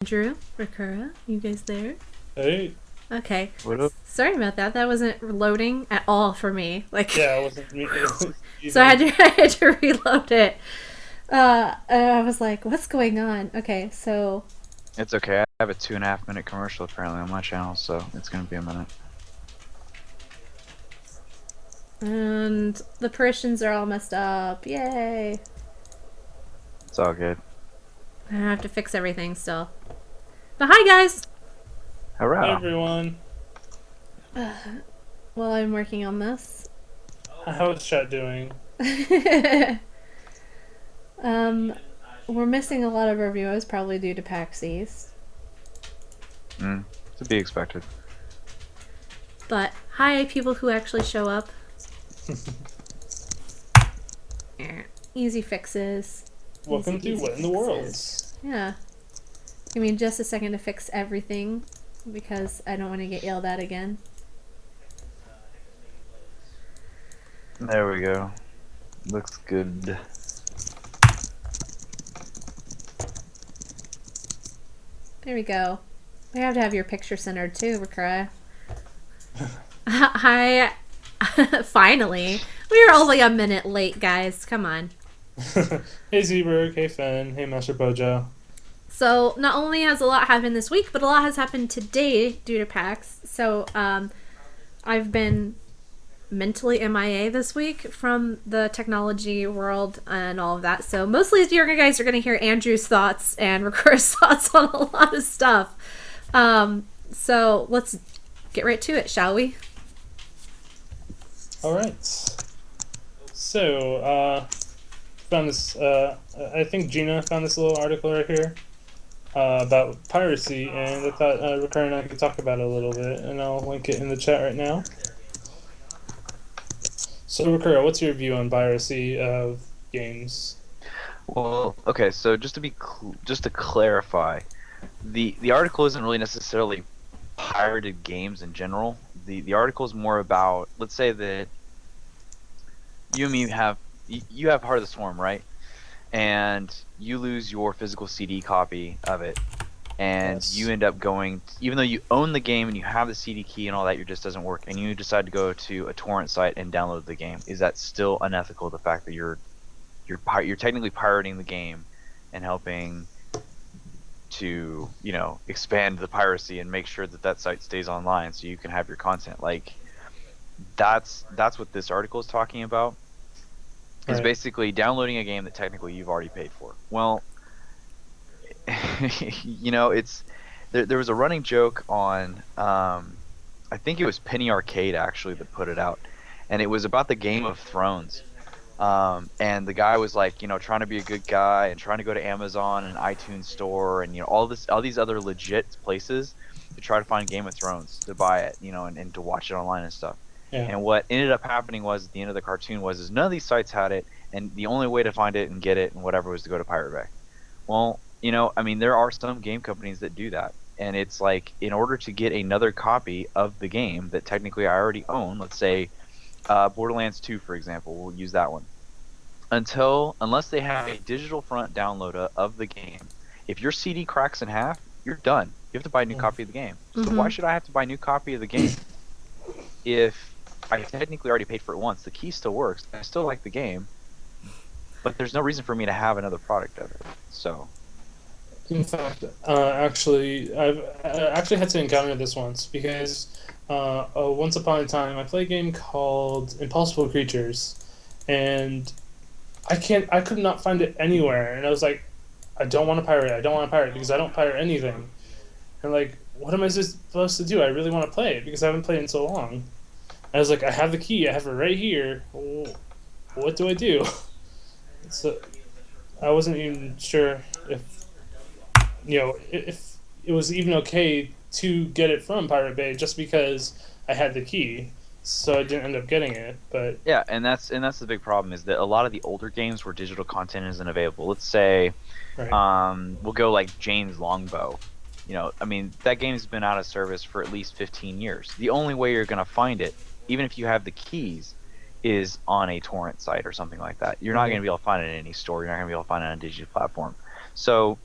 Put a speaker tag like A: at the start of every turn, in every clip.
A: Drew, Rakura, you guys there?
B: Hey,
A: Okay.
C: What up?
A: Sorry about that. That wasn't loading at all for me.
B: yeah, it wasn't me
A: So I
B: either.
A: had to, I had to reload it. I was like, what's going on? Okay, so
C: It's okay. I have a 2.5 minute commercial apparently on my channel, so it's gonna be a minute.
A: and the Parisians are all messed up. Yay!
C: It's all good.
A: I have to fix everything still. But hi guys.
B: Hey
C: Hurrah!
B: everyone,
A: Well, I'm working on this.
B: how's chat doing?
A: um, we're missing a lot of our viewers, probably due to PAX East.
C: Mm, to be expected.
A: But hi, people who actually show up. Easy fixes.
B: Welcome
A: Easy,
B: to
A: easy
B: What in the World.
A: fixes. Yeah. Give me just a second to fix everything because I don't want to get yelled at again.
C: There we go. Looks good.
A: There we go. We have to have your picture centered too, Rakura. Hi. Finally. We are only a minute late, guys. Come on.
B: Hey Zeeberg, hey Fen, hey Master Bojo.
A: So, not only has a lot happened this week, but a lot has happened today due to PAX. So, I've been mentally MIA this week from the technology world and all of that. So mostly you guys are going to hear Andrew's thoughts and Recur's thoughts on a lot of stuff. So let's get right to it, shall we?
B: All right. So, found this. I think Gina found this little article right here about piracy, and I thought Ricker and I could talk about it a little bit, and I'll link it in the chat right now. So, Ricker, what's your view on piracy of games?
C: Well, okay. So just to clarify, the article isn't really necessarily pirated games in general. The article is more about, let's say that you and me you have Heart of the Swarm, right? And you lose your physical CD copy of it, and
B: Yes.
C: you end up going, even though you own the game and you have the CD key and all that, your just doesn't work, and you decide to go to a torrent site and download the game. Is that still unethical? The fact that you're technically pirating the game and helping to expand the piracy and make sure that that site stays online so you can have your content. Like that's what this article is talking about. Is
B: Right.
C: basically downloading a game that technically you've already paid for. Well, it's there was a running joke on I think it was Penny Arcade actually that put it out, and it was about the Game of Thrones. And the guy was like, trying to be a good guy and trying to go to Amazon and iTunes Store and all these other legit places to try to find Game of Thrones to buy it, and to watch it online and stuff.
B: Yeah.
C: And what ended up happening was at the end of the cartoon was is none of these sites had it, and the only way to find it and get it and whatever was to go to Pirate Bay. Well, I mean, there are some game companies that do that, and it's like in order to get another copy of the game that technically I already own, let's say Borderlands 2, for example, we'll use that one. Unless they have a digital front download of the game, if your CD cracks in half, you're done. You have to buy a new copy of the game. So why should I have to buy a new copy of the game if I technically already paid for it once? The key still works. I still like the game, but there's no reason for me to have another product of it. So,
B: In fact, I've actually had to encounter this once because once upon a time I played a game called Impossible Creatures, and I could not find it anywhere, and I was like, I don't want to pirate it. I don't want to pirate it because I don't pirate anything. And like, what am I supposed to do? I really want to play it because I haven't played it in so long. I was like, I have the key. I have it right here. What do I do? So I wasn't even sure if if it was even okay to get it from Pirate Bay just because I had the key. So I didn't end up getting it, but
C: yeah, and that's the big problem is that a lot of the older games where digital content isn't available. Let's say
B: right.
C: we'll go like Jane's Longbow. I mean, that game's been out of service for at least 15 years. The only way you're going to find it, even if you have the keys, is on a torrent site or something like that. You're not going to be able to find it in any store. You're not going to be able to find it on a digital platform. So,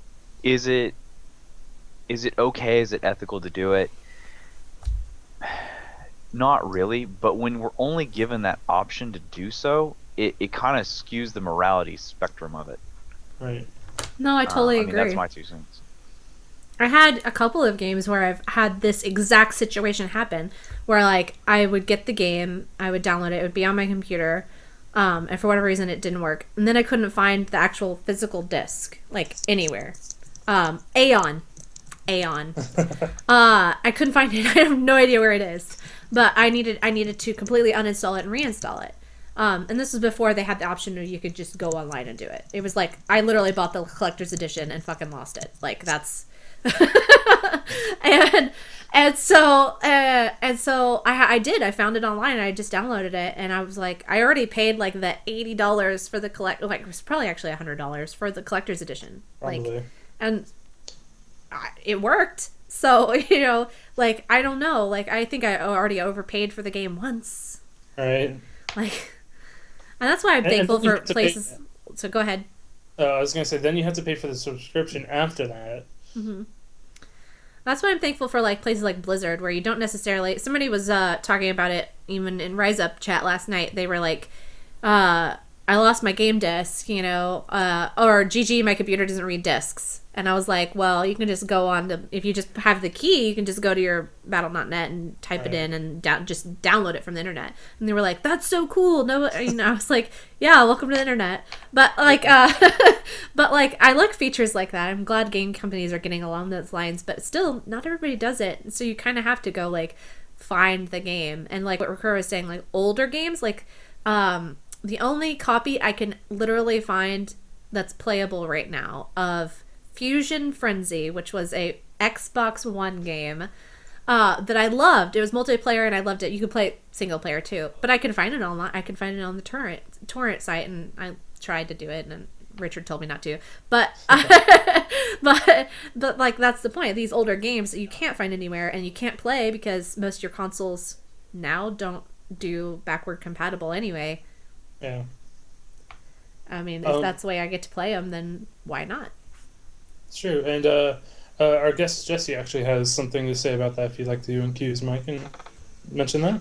C: is it is it okay? Is it ethical to do it? Not really, but when we're only given that option to do so, it kind of skews the morality spectrum of it.
B: Right.
A: No, I totally
C: I mean, that's
A: agree.
C: my 2 cents.
A: I had a couple of games where I've had this exact situation happen, where like I would get the game, I would download it, it would be on my computer, and for whatever reason it didn't work, and then I couldn't find the actual physical disc like anywhere. Aeon. I couldn't find it. I have no idea where it is, but I needed to completely uninstall it and reinstall it. And this was before they had the option where you could just go online and do it. It was like I literally bought the collector's edition and fucking lost it. Like that's and so I did. I found it online. And I just downloaded it, and I was like, I already paid like the $80 for the like it was probably actually $100 for the collector's edition.
B: Probably.
A: Like, and it worked. So like I don't know. Like I think I already overpaid for the game once.
B: Right.
A: Like, and that's why I'm thankful for places. So go ahead.
B: I was gonna say, then you have to pay for the subscription after that.
A: Mm-hmm. That's why I'm thankful for like places like Blizzard, where you don't necessarily. Somebody was talking about it even in Rise Up chat last night. They were like, I lost my game disc, or GG, my computer doesn't read discs. And I was like, well, you can just go on to, if you just have the key, you can just go to your battle.net and type it in and just download it from the internet. And they were like, that's so cool. No, I was like, yeah, welcome to the internet. But like, but like, I like features like that. I'm glad game companies are getting along those lines, but still, not everybody does it. So you kind of have to go like find the game. And like what Ricoeur was saying, like older games, like the only copy I can literally find that's playable right now of Fusion Frenzy, which was a Xbox One game that I loved. It was multiplayer and I loved it. You could play it single player too, but I can find it online. I can find it on the torrent site, and I tried to do it, and Richard told me not to. But but like that's the point. These older games that you can't find anywhere and you can't play because most of your consoles now don't do backward compatible anyway.
B: Yeah.
A: I mean, if that's the way I get to play them, then why not?
B: It's true. And our guest Jesse actually has something to say about that. If you'd like to incuse Mike and mention that.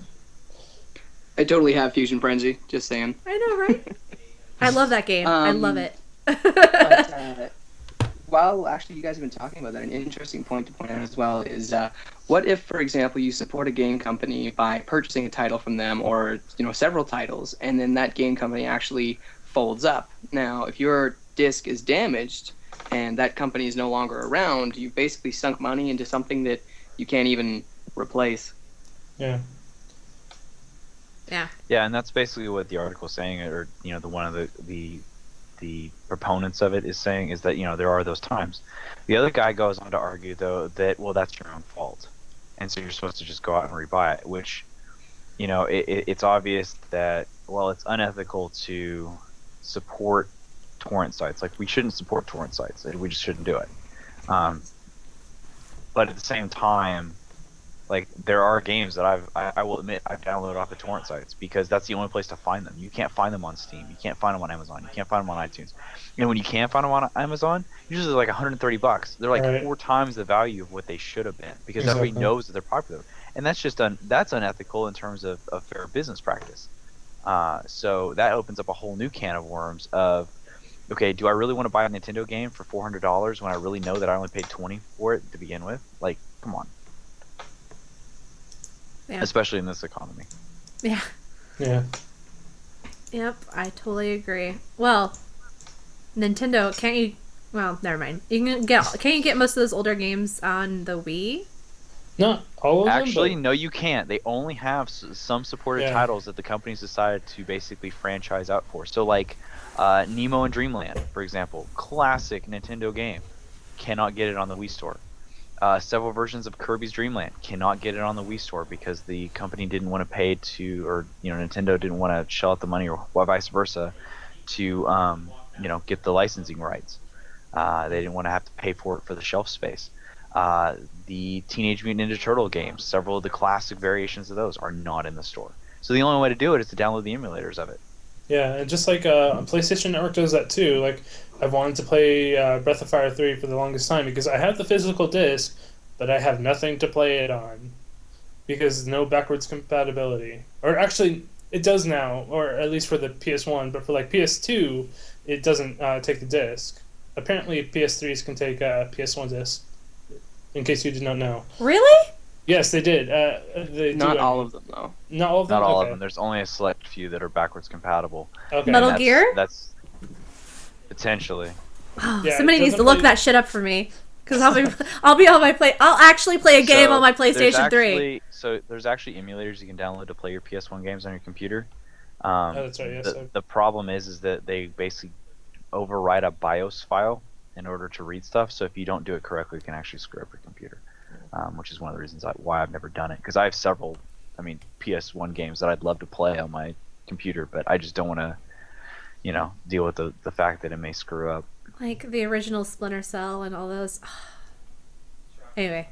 D: I totally have Fusion Frenzy. Just saying.
A: I know, right? I love that game. I love it.
D: But, while actually you guys have been talking about that, an interesting point to point out as well is what if, for example, you support a game company by purchasing a title from them, or several titles, and then that game company actually folds up. Now, if your disc is damaged and that company is no longer around, you've basically sunk money into something that you can't even replace.
B: Yeah.
C: Yeah, and that's basically what the article is saying, or the one of the proponents of it is saying, is that there are those times. The other guy goes on to argue though that that's your own fault, and so you're supposed to just go out and rebuy it, which it's obvious that it's unethical to support torrent sites. Like, we shouldn't support torrent sites. We just shouldn't do it. But at the same time, like, there are games that I will admit I've downloaded off the torrent sites because that's the only place to find them. You can't find them on Steam. You can't find them on Amazon. You can't find them on iTunes. And when you can find them on Amazon, usually they're like $130. They're like 4 times the value of what they should have been because everybody knows that they're popular. And that's just that's unethical in terms of fair business practice. So that opens up a whole new can of worms of, okay, do I really want to buy a Nintendo game for $400 when I really know that I only paid $20 for it to begin with? Like, come on. Yeah. Especially in this economy.
A: Yeah.
B: Yeah.
A: Yep, I totally agree. Well, Nintendo, can't you? Well, never mind. Can't you get most of those older games on the Wii?
B: Not all of them.
C: Actually, no, you can't. They only have some supported titles that the companies decided to basically franchise out for. So, like Nemo and Dreamland, for example, classic Nintendo game, cannot get it on the Wii Store. Several versions of Kirby's Dream Land cannot get it on the Wii Store because the company didn't want to pay to, or Nintendo didn't want to shell out the money, or vice versa, to get the licensing rights. They didn't want to have to pay for it for the shelf space. The Teenage Mutant Ninja Turtle games, several of the classic variations of those are not in the store. So the only way to do it is to download the emulators of it.
B: Yeah, and just like PlayStation Network does that too. Like I've wanted to play Breath of Fire 3 for the longest time because I have the physical disc, but I have nothing to play it on because no backwards compatibility. Or actually, it does now, or at least for the PS1, but for like PS2, it doesn't take the disc. Apparently, PS3s can take a PS1 disc, in case you did not know.
A: Really?
B: Yes, they did. They
D: Not
B: do,
D: all of them, though.
B: Not all of them?
C: Not all
B: Okay.
C: of them. There's only a select few that are backwards compatible.
B: Okay.
A: Metal
C: And
A: Gear?
C: That's potentially.
A: Oh,
B: Yeah,
A: somebody
B: it
A: needs to
B: doesn't
A: look
B: play-
A: that shit up for me. Because I'll be on my I'll actually play a game
C: So,
A: on my
C: there's
A: PlayStation 3.
C: actually- So there's actually emulators you can download to play your PS1 games on your computer.
B: Oh, that's right, yes.
C: The problem is that they basically override a BIOS file in order to read stuff. So if you don't do it correctly, it can actually screw up your computer, which is one of the reasons why I've never done it. Because I have several, PS1 games that I'd love to play on my computer, but I just don't want to, deal with the fact that it may screw up.
A: Like the original Splinter Cell and all those. Anyway.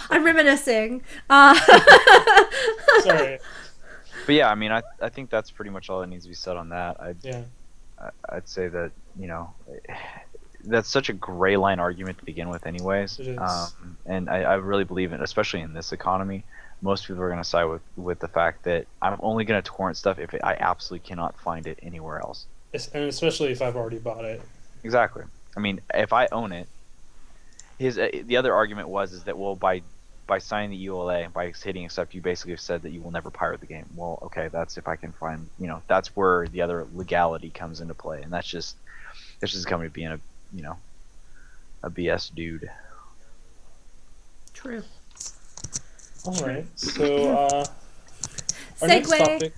A: I'm reminiscing.
B: Sorry.
C: But yeah, I think that's pretty much all that needs to be said on that.
B: Yeah.
C: I'd say that that's such a gray line argument to begin with, anyways.
B: It is.
C: And I really believe in, especially in this economy, most people are going to side with the fact that I'm only going to torrent stuff if I absolutely cannot find it anywhere else.
B: And especially if I've already bought it.
C: Exactly. If I own it, the other argument is that, well, by signing the ULA, by hitting accept, you basically have said that you will never pirate the game. Well, okay, that's if I can find, that's where the other legality comes into play, and that's just coming to being a BS dude.
A: True.
B: All right. So, our next
A: Segue.
B: topic.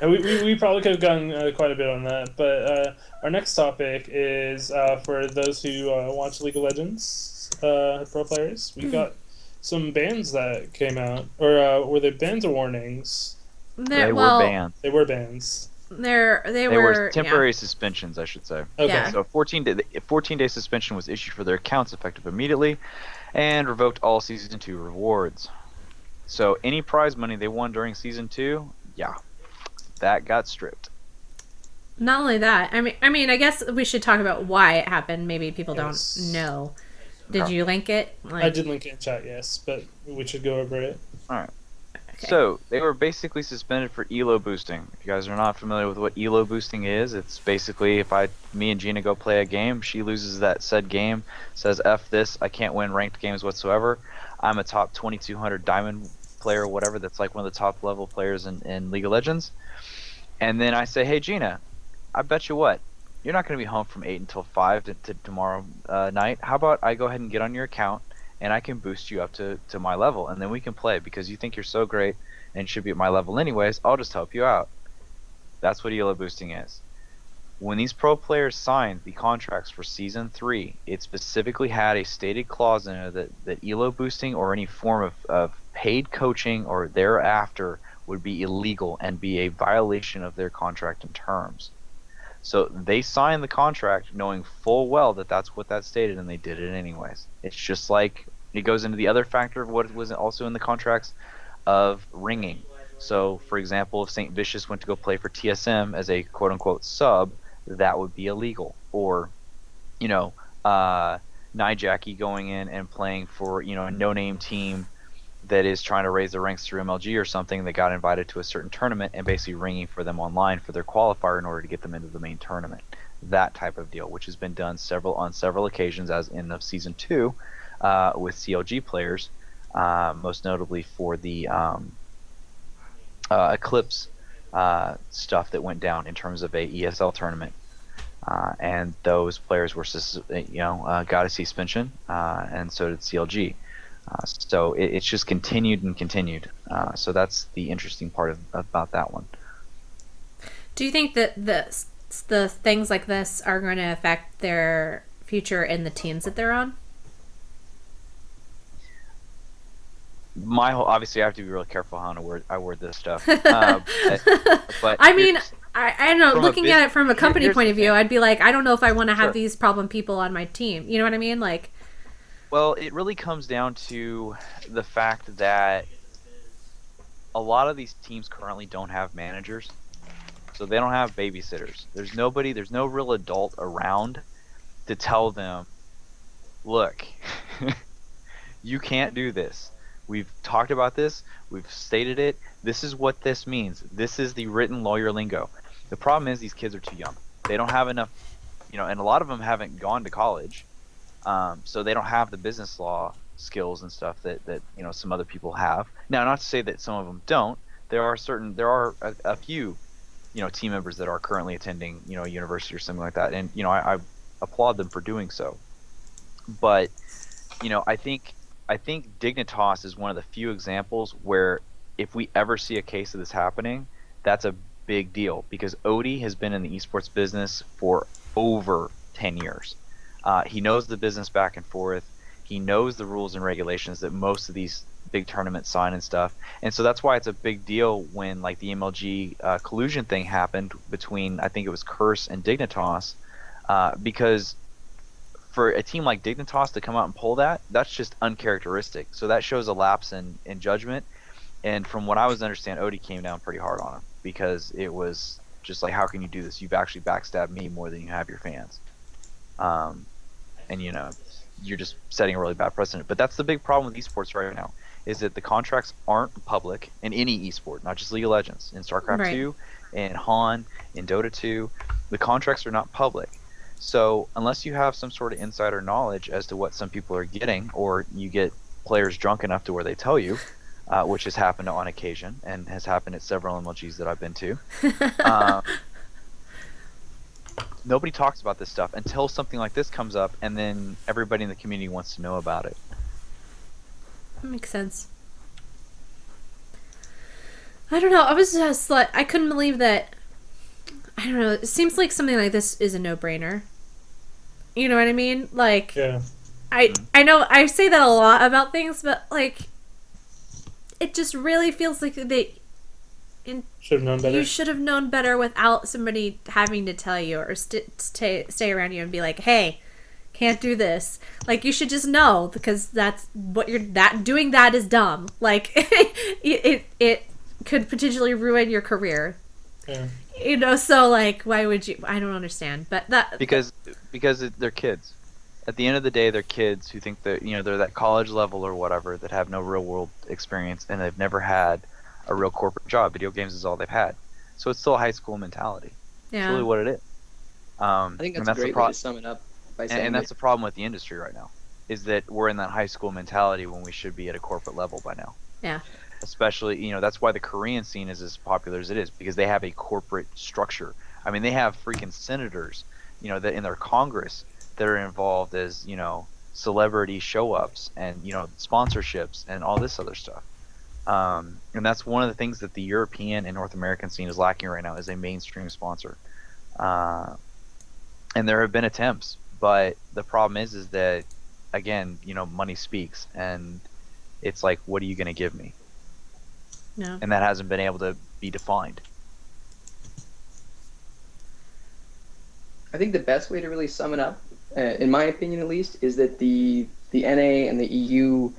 B: And we probably could have gone quite a bit on that, but our next topic is for those who watch League of Legends, pro players. We got some bans that came out, or were they bans or warnings?
C: They were banned.
B: They were bans.
A: They
C: were
A: were
C: temporary suspensions, I should say.
B: Okay.
A: Yeah.
C: So 14-day suspension was issued for their accounts effective immediately, and revoked all Season 2 rewards. So any prize money they won during Season 2, that got stripped.
A: Not only that, I guess we should talk about why it happened. Maybe people
B: Yes.
A: don't know. Did you link it?
B: I did link it in chat, yes, but we should go over it.
C: Alright.
A: Okay.
C: So, they were basically suspended for ELO boosting. If you guys are not familiar with what ELO boosting is, it's basically if me and Gina go play a game, she loses that said game, says F this, I can't win ranked games whatsoever. I'm a top 2200 diamond player or whatever, that's like one of the top level players in League of Legends. And then I say, hey Gina, I bet you what, you're not going to be home from 8 until 5 to tomorrow night. How about I go ahead and get on your account and I can boost you up to my level, and then we can play because you think you're so great and should be at my level anyways. I'll just help you out. That's what ELO boosting is. When these pro players signed the contracts for Season 3, it specifically had a stated clause in it that ELO boosting or any form of paid coaching or thereafter would be illegal and be a violation of their contract and terms. So they signed the contract knowing full well that that's what that stated, and they did it anyways. It's just like it goes into the other factor of what was also in the contracts of ringing. So, for example, if St. Vicious went to go play for TSM as a quote-unquote sub, that would be illegal. Or, Nijaki going in and playing for, a no-name team that is trying to raise their ranks through MLG or something that got invited to a certain tournament and basically ringing for them online for their qualifier in order to get them into the main tournament. That type of deal, which has been done on several occasions, as in the Season 2 with CLG players, most notably for the Eclipse stuff that went down in terms of a ESL tournament. And those players were, got a suspension, and so did CLG. So it's just continued and continued. So that's the interesting part about that one.
A: Do you think that the things like this are going to affect their future in the teams that they're on?
C: Obviously, I have to be really careful how I word this stuff. But
A: I mean, I don't know. Looking at it from a company
C: here's
A: point
C: the
A: of view,
C: thing.
A: I'd be like, I don't know if I want to have
C: Sure.
A: these problem people on my team. You know what I mean? Like,
C: Well, it really comes down to the fact that a lot of these teams currently don't have managers, so they don't have babysitters. There's nobody, there's no real adult around to tell them, look, you can't do this. We've talked about this. We've stated it. This is what this means. This is the written lawyer lingo. The problem is these kids are too young. They don't have enough, and a lot of them haven't gone to college, so they don't have the business law skills and stuff that some other people have. Now, not to say that some of them don't. There are a few, team members that are currently attending, a university or something like that, and I applaud them for doing so. But I think Dignitas is one of the few examples where if we ever see a case of this happening, that's a big deal, because Odie has been in the esports business for over 10 years. He knows the business back and forth. He knows the rules and regulations that most of these big tournaments sign and stuff. And so that's why it's a big deal when like the MLG collusion thing happened between, I think it was Curse and Dignitas, because for a team like Dignitas to come out and pull that, that's just uncharacteristic. So that shows a lapse in judgment. And from what I was understand, Odie came down pretty hard on him, because it was just like, how can you do this? You've actually backstabbed me more than you have your fans. And you're just setting a really bad precedent. But that's the big problem with esports right now, is that the contracts aren't public in any esport, not just League of Legends. In StarCraft 2, in Han, in Dota 2, the contracts are not public. So unless you have some sort of insider knowledge as to what some people are getting, or you get players drunk enough to where they tell you, which has happened on occasion and has happened at several MLGs that I've been to, nobody talks about this stuff until something like this comes up, and then everybody in the community wants to know about it.
A: That makes sense. I don't know. I was just like, I couldn't believe that. I don't know. It seems like something like this is a no-brainer. You know what I mean? Like,
B: yeah.
A: I know I say that a lot about things, but like, it just really feels like
B: should have known better.
A: You should have known better without somebody having to tell you or stay around you and be like, hey, can't do this. Like, you should just know, because that's what doing that is dumb. Like, it could potentially ruin your career.
B: Yeah.
A: So like, why would you? I don't understand. But that
C: because they're kids. At the end of the day, they're kids who think that they're that college level or whatever, that have no real world experience, and they've never had a real corporate job. Video games is all they've had, so it's still a high school mentality.
A: Yeah.
C: It's really what it is.
D: I think that's a great way to sum it up by saying.
C: And that's the problem with the industry right now, is that we're in that high school mentality when we should be at a corporate level by now.
A: Yeah.
C: Especially, that's why the Korean scene is as popular as it is, because they have a corporate structure. I mean, they have freaking senators, that in their Congress that are involved as, celebrity show-ups and, sponsorships and all this other stuff. And that's one of the things that the European and North American scene is lacking right now, is a mainstream sponsor. And there have been attempts, but the problem is that, again, money speaks, and it's like, what are you going to give me?
A: No.
C: And that hasn't been able to be defined.
D: I think the best way to really sum it up, in my opinion at least, is that the NA and the EU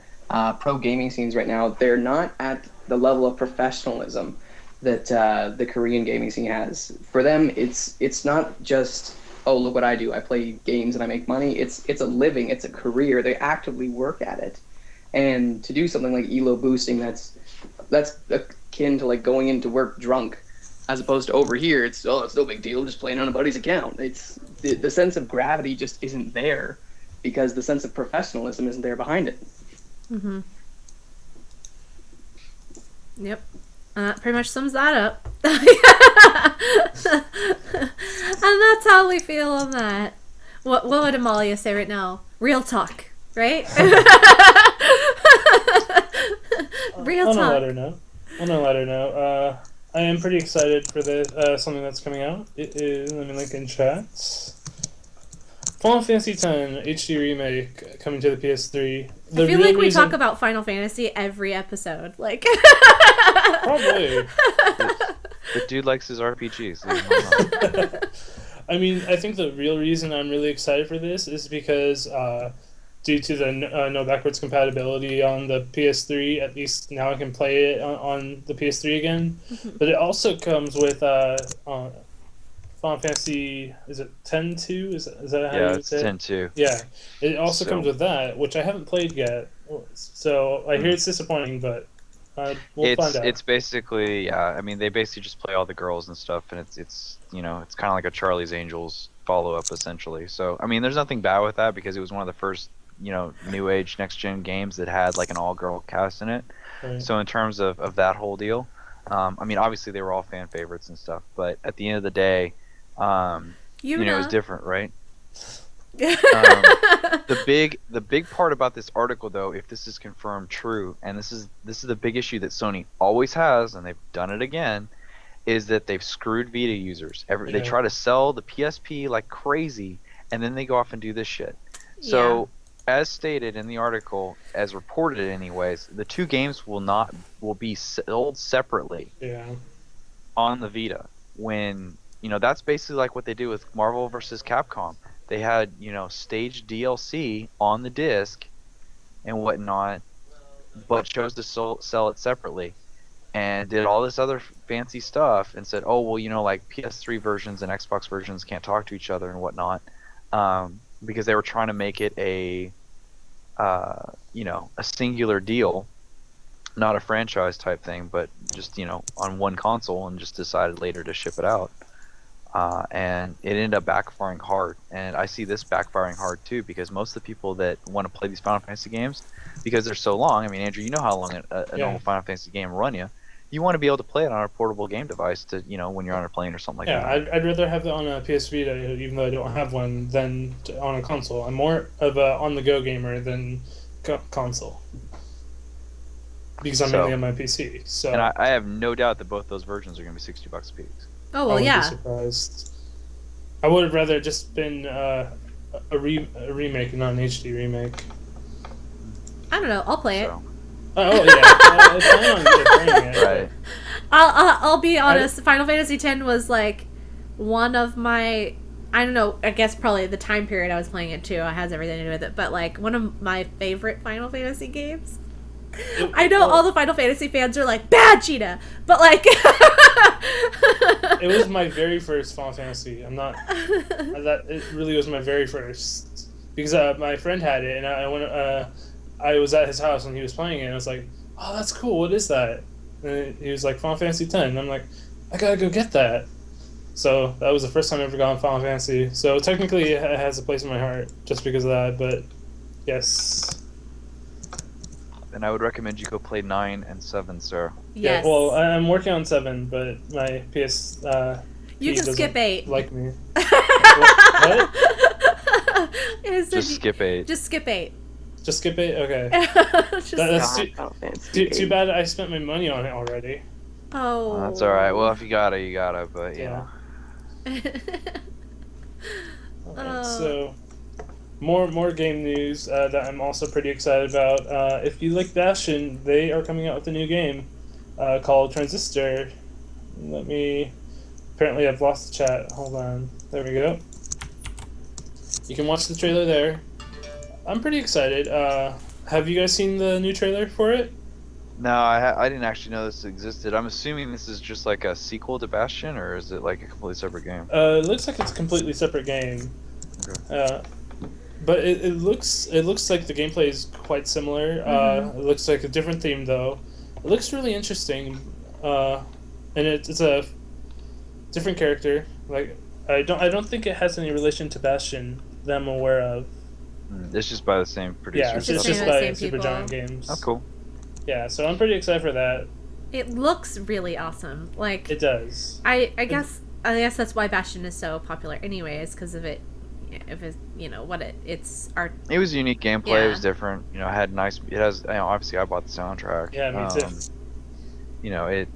D: pro gaming scenes right now, they're not at the level of professionalism that the Korean gaming scene has. For them, it's not just, oh, look what I do. I play games and I make money. It's a living. It's a career. They actively work at it. And to do something like ELO boosting, that's akin to like going into work drunk, as opposed to over here, it's no big deal, just playing on a buddy's account. It's the sense of gravity just isn't there, because the sense of professionalism isn't there behind it.
A: Mm-hmm. Yep. That pretty much sums that up. And that's how we feel on that. What would Amalia say right now? Real talk, right? Real talk.
B: I'll not let her know. I am pretty excited for something that's coming out. It is, let me link in chat. Final Fantasy X HD remake coming to the PS3.
A: I feel like we talk about Final Fantasy every episode. Like,
B: probably.
C: The dude likes his RPGs.
B: I mean, I think the real reason I'm really excited for this is because due to the no backwards compatibility on the PS3, at least now I can play it on the PS3 again. But it also comes with Final Fantasy, is it 10-2? Is that how
C: Yeah,
B: you
C: it's
B: say it?
C: 10-2.
B: Yeah, it also
C: So-
B: comes with that, which I haven't played yet. So I hear it's disappointing, but we'll find out.
C: It's basically, yeah. I mean, they basically just play all the girls and stuff, and it's you know, it's kind of like a Charlie's Angels follow-up essentially. So I mean, there's nothing bad with that because it was one of the first, you know, new age next gen games that had like an all-girl cast in it.
B: Right.
C: So in terms of that whole deal, I mean, obviously they were all fan favorites and stuff, but at the end of the day, you know, it was different, right? The big part about this article, though, if this is confirmed true, and this is the big issue that Sony always has, and they've done it again, is that they've screwed Vita users. They try to sell the PSP like crazy, and then they go off and do this shit. So, as stated in the article, as reported anyways, the two games will be sold separately on the Vita. When, you know, that's basically like what they do with Marvel vs. Capcom. They had, you know, staged DLC on the disc and whatnot, but chose to sell it separately and did all this other fancy stuff and said, oh, well, you know, like PS3 versions and Xbox versions can't talk to each other and whatnot, because they were trying to make it a, you know, a singular deal, not a franchise type thing, but just, you know, on one console, and just decided later to ship it out. And it ended up backfiring hard, and I see this backfiring hard too, because most of the people that want to play these Final Fantasy games, because they're so long, I mean, Andrew, you know how long a normal Final Fantasy game will run you want to be able to play it on a portable game device to, you know, when you're on a plane or something like that.
B: Yeah, I'd rather have it on a PS Vita, even though I don't have one, than on a console. I'm more of a on-the-go gamer than console, because I'm mainly on my PC. So,
C: and I have no doubt that both those versions are going to be $60 a piece.
A: Oh, well,
B: I wouldn't be surprised. I would have rather just been a remake, not an HD remake.
A: I don't know. I'll play it.
C: So.
B: Oh yeah, I plan on playing it.
C: Right.
A: I'll be honest. Final Fantasy X was like one of my, I don't know, I guess probably the time period I was playing it too. It has everything to do with it, but like one of my favorite Final Fantasy games. I know all the Final Fantasy fans are like, bad Cheetah, but like
B: it was my very first Final Fantasy. I'm not that it really was my very first, because my friend had it, and I was at his house when he was playing it, and I was like, oh, that's cool, what is that? And he was like, Final Fantasy X, and I'm like, I gotta go get that. So that was the first time I ever got on Final Fantasy. So technically it has a place in my heart just because of that, but yes.
C: And I would recommend you go play 9 and 7, sir.
A: yes.
B: Yeah, well, I'm working on 7, but my PS
A: you can skip 8.
B: like me. What?
C: Just skip 8.
A: Just skip 8.
B: Just skip it? Okay.
A: Just,
B: That's
D: Final Fantasy
B: too bad I spent my money on it already.
A: oh.
C: That's alright. Well, if you gotta, you gotta, but, you know.
B: Alright, so more game news that I'm also pretty excited about. If you like Bastion, they are coming out with a new game called Transistor. Apparently I've lost the chat. Hold on. There we go. You can watch the trailer there. I'm pretty excited. Have you guys seen the new trailer for it?
C: No, I didn't actually know this existed. I'm assuming this is just like a sequel to Bastion, or is it like a completely separate game?
B: It looks like it's a completely separate game.
C: Okay.
B: But it looks like the gameplay is quite similar. It looks like a different theme though. It looks really interesting, and it's a different character. Like I don't think it has any relation to Bastion that I'm aware of.
C: It's just by the same producers.
B: Yeah, it's
A: Just
B: just
A: the
B: by
A: same
B: Supergiant
A: people.
B: Games.
C: Oh, cool.
B: Yeah, so I'm pretty excited for that.
A: It looks really awesome. Like
B: It does.
A: I guess that's why Bastion is so popular anyways, because of it. If it's, you know, it's art.
C: It was unique gameplay.
A: Yeah.
C: It was different. You know, it had nice. It has. You know, obviously, I bought the soundtrack.
B: Yeah, me too.
C: You know, it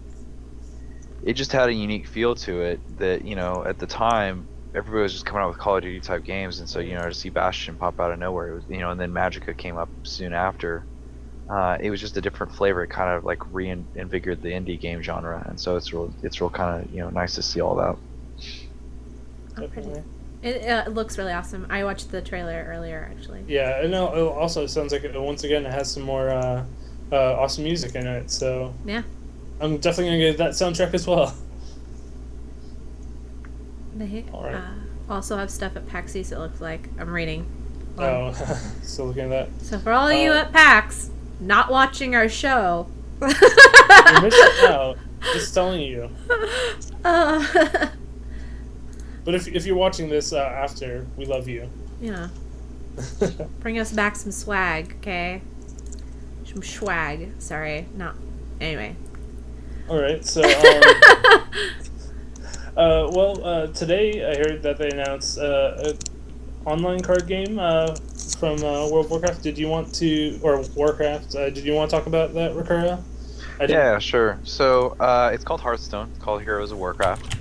C: just had a unique feel to it that, you know, at the time everybody was just coming out with Call of Duty type games, and so, you know, to see Bastion pop out of nowhere, it was, you know, and then Magicka came up soon after. It was just a different flavor. It kind of like reinvigorated the indie game genre, and so it's real kind of, you know, nice to see all that.
B: Definitely.
A: It looks really awesome. I watched the trailer earlier, actually.
B: Yeah, and it also sounds like once again it has some more awesome music in it. So
A: Yeah.
B: I'm definitely gonna get that soundtrack as well.
A: They
B: All right.
A: also have stuff at PAX East, it looks like. I'm reading.
B: Oh, still looking at that.
A: So for all of you at PAX not watching our show,
B: You're missing out. Just telling you. But if you're watching this after, we love you.
A: Yeah. Bring us back some swag, okay? Some swag. Sorry, not. Anyway.
B: All right, so today I heard that they announced an online card game from World of Warcraft. Did you want to, or Warcraft? Did you want to talk about that, Rakura?
C: Yeah, sure. So it's called Hearthstone. It's called Heroes of Warcraft.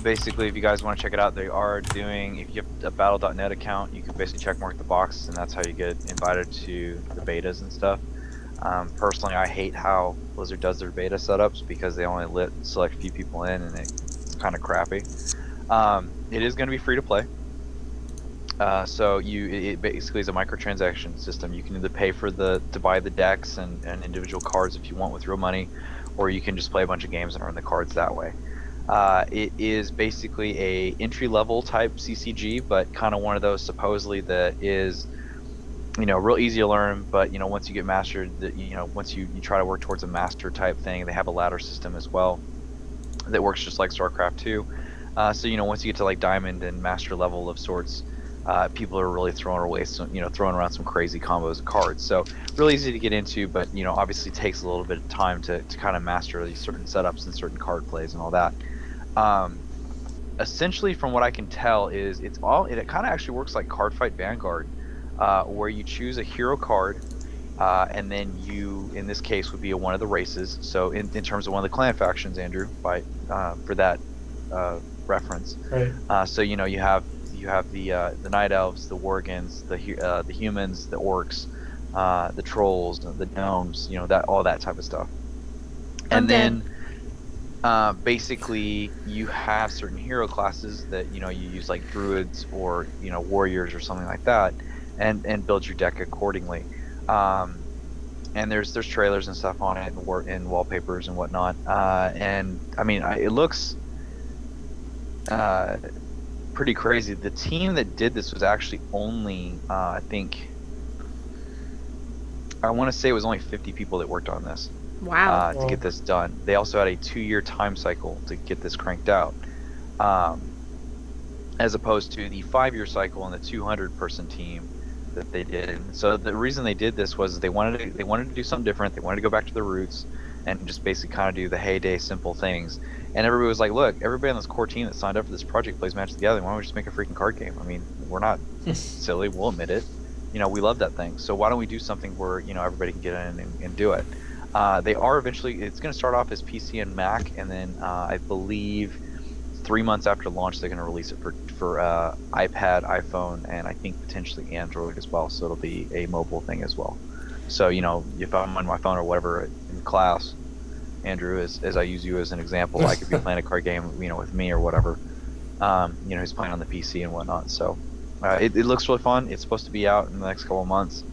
C: Basically, if you guys want to check it out, they are doing, if you have a Battle.net account, you can basically checkmark the box, and that's how you get invited to the betas and stuff. Personally, I hate how Blizzard does their beta setups because they only let select a few people in, and it's kind of crappy. It is going to be free to play. So it basically is a microtransaction system. You can either pay to buy the decks and individual cards if you want with real money, or you can just play a bunch of games and earn the cards that way. It is basically a entry-level type CCG, but kind of one of those supposedly that is, real easy to learn. But once you get mastered, once you try to work towards a master type thing, they have a ladder system as well that works just like StarCraft 2. So once you get to like diamond and master level of sorts, people are really throwing around some crazy combos of cards. So really easy to get into, but obviously takes a little bit of time to kind of master these certain setups and certain card plays and all that. Essentially, from what I can tell, is it kind of actually works like Cardfight Vanguard, where you choose a hero card, and then you, in this case, would be one of the races. So in terms of one of the clan factions, Andrew, for that reference.
B: Right.
C: So you have the Night Elves, the Worgans, the humans, the Orcs, the Trolls, the Gnomes, all that type of stuff. And then basically you have certain hero classes that you use, like Druids or Warriors or something like that, and build your deck accordingly. And there's trailers and stuff on it, and wallpapers and whatnot. And I mean, it looks pretty crazy. The team that did this was actually only, I want to say it was only 50 people that worked on this.
A: Wow.
C: To get this done. They also had a 2-year time cycle to get this cranked out, as opposed to the 5-year cycle and the 200-person team that they did. And so the reason they did this was they wanted to do something different. They wanted to go back to the roots and just basically kind of do the heyday simple things. And everybody was like, look, everybody on this core team that signed up for this project plays Magic the Gathering. Why don't we just make a freaking card game? I mean, we're not silly. We'll admit it. We love that thing. So why don't we do something where, everybody can get in and do it? They are eventually, it's going to start off as PC and Mac, and then I believe 3 months after launch, they're going to release it for iPad, iPhone, and I think potentially Android as well. So it'll be a mobile thing as well. So, if I'm on my phone or whatever in class, Andrew, as I use you as an example, I could be playing a card game, with me or whatever, who's playing on the PC and whatnot. So it looks really fun. It's supposed to be out in the next couple of months.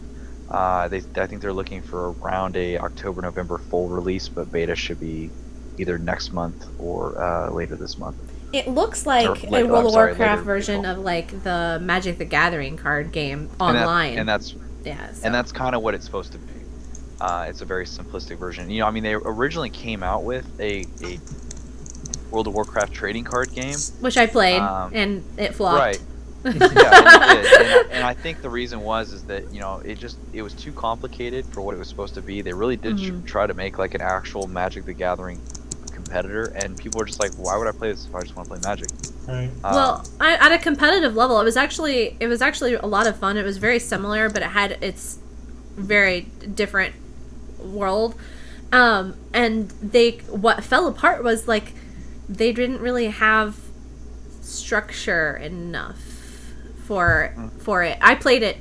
C: I think they're looking for around a October-November full release, but beta should be either next month or later this month.
A: It looks like a World of Warcraft version of like the Magic the Gathering card game online.
C: And that's kind of what it's supposed to be. It's a very simplistic version. They originally came out with a World of Warcraft trading card game,
A: which I played, and it flopped.
C: Right. Yeah, and it did. And I think the reason is that it was too complicated for what it was supposed to be. They really did try to make like an actual Magic the Gathering competitor, and people were just like, why would I play this if I just want to play Magic?
B: Right.
A: At a competitive level, it was actually a lot of fun. It was very similar, but it had its very different world. And what fell apart was like they didn't really have structure enough for it. I played it.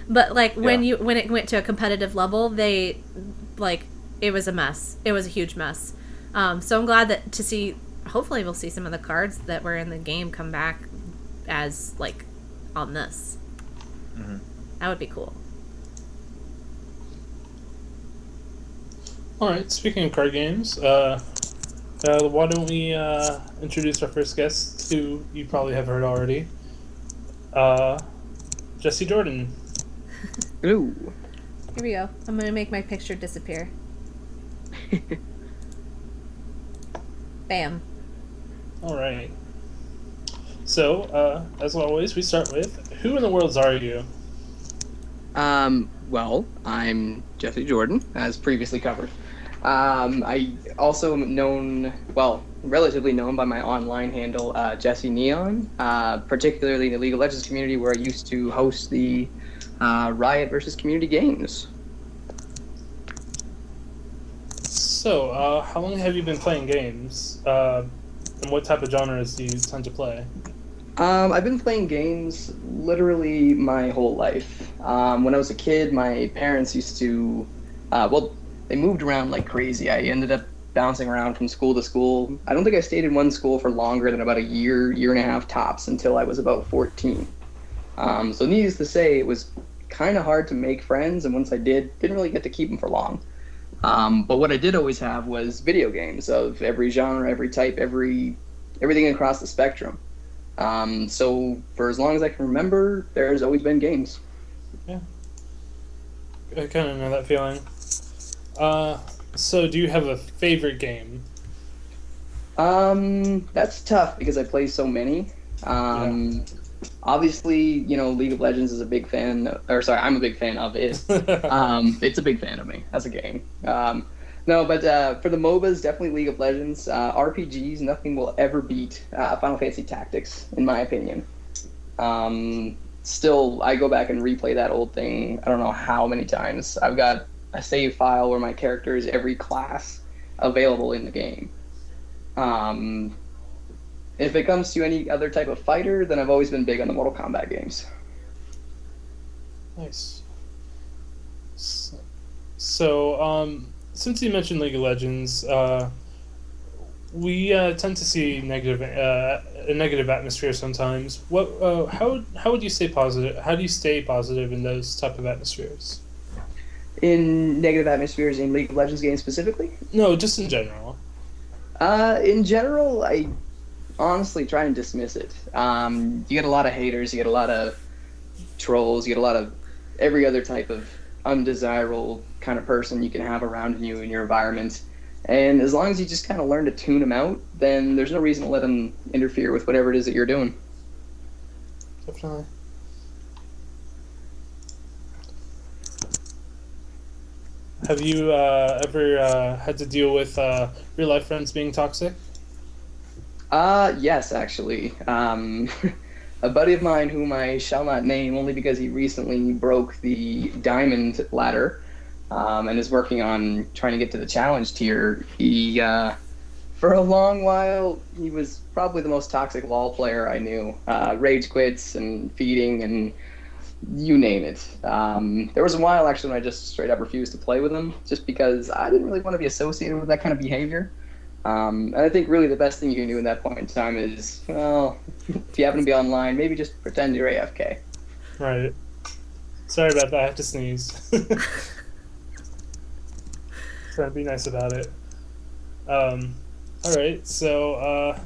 A: But like when it went to a competitive level, it was a mess. It was a huge mess. So I'm glad to see hopefully we'll see some of the cards that were in the game come back as, like, on this.
C: Mhm.
A: That would be cool.
B: All right. Speaking of card games, why don't we introduce our first guest, who you probably have heard already, Jesse Jordan.
D: Hello.
A: Here we go. I'm gonna make my picture disappear. Bam.
B: All right. So, as always, we start with, who in the world are you?
D: Well, I'm Jesse Jordan, as previously covered. I also am known, well, relatively known by my online handle, Jesse Neon, particularly in the League of Legends community, where I used to host the Riot versus Community Games.
B: So, how long have you been playing games? And what type of genres do you tend to play?
D: I've been playing games literally my whole life. When I was a kid, my parents used to, they moved around like crazy. I ended up bouncing around from school to school. I don't think I stayed in one school for longer than about a year, year and a half tops until I was about 14. So needless to say, it was kind of hard to make friends, and once I didn't really get to keep them for long. But what I did always have was video games of every genre, every type, everything across the spectrum. So for as long as I can remember, there's always been games.
B: Yeah. I kind of know that feeling. So do you have a favorite game?
D: That's tough because I play so many. Obviously, League of Legends is a big fan, I'm a big fan of it. It's a big fan of me as a game. No, but for the MOBAs, definitely League of Legends. RPGs, nothing will ever beat Final Fantasy Tactics, in my opinion. Still, I go back and replay that old thing, I don't know how many times. I've got a save file where my character is every class available in the game. If it comes to any other type of fighter, then I've always been big on the Mortal Kombat games.
B: Nice. So, since you mentioned League of Legends, we tend to see a negative atmosphere sometimes. How would you stay positive? How do you stay positive in those type of atmospheres?
D: In negative atmospheres in League of Legends games specifically?
B: No, just in general.
D: In general, I honestly try and dismiss it. You get a lot of haters, you get a lot of trolls, you get a lot of every other type of undesirable kind of person you can have around you in your environment. And as long as you just kind of learn to tune them out, then there's no reason to let them interfere with whatever it is that you're doing.
B: Definitely. Have you ever had to deal with real life friends being toxic?
D: Yes, actually. A buddy of mine whom I shall not name only because he recently broke the diamond ladder and is working on trying to get to the challenge tier. He, for a long while, he was probably the most toxic LoL player I knew. Rage quits and feeding and you name it. There was a while actually when I just straight up refused to play with him just because I didn't really want to be associated with that kind of behavior. And I think really the best thing you can do in that point in time is, well, if you happen to be online, maybe just pretend you're AFK.
B: Right. Sorry about that. I have to sneeze. Try to be nice about it. All right. So,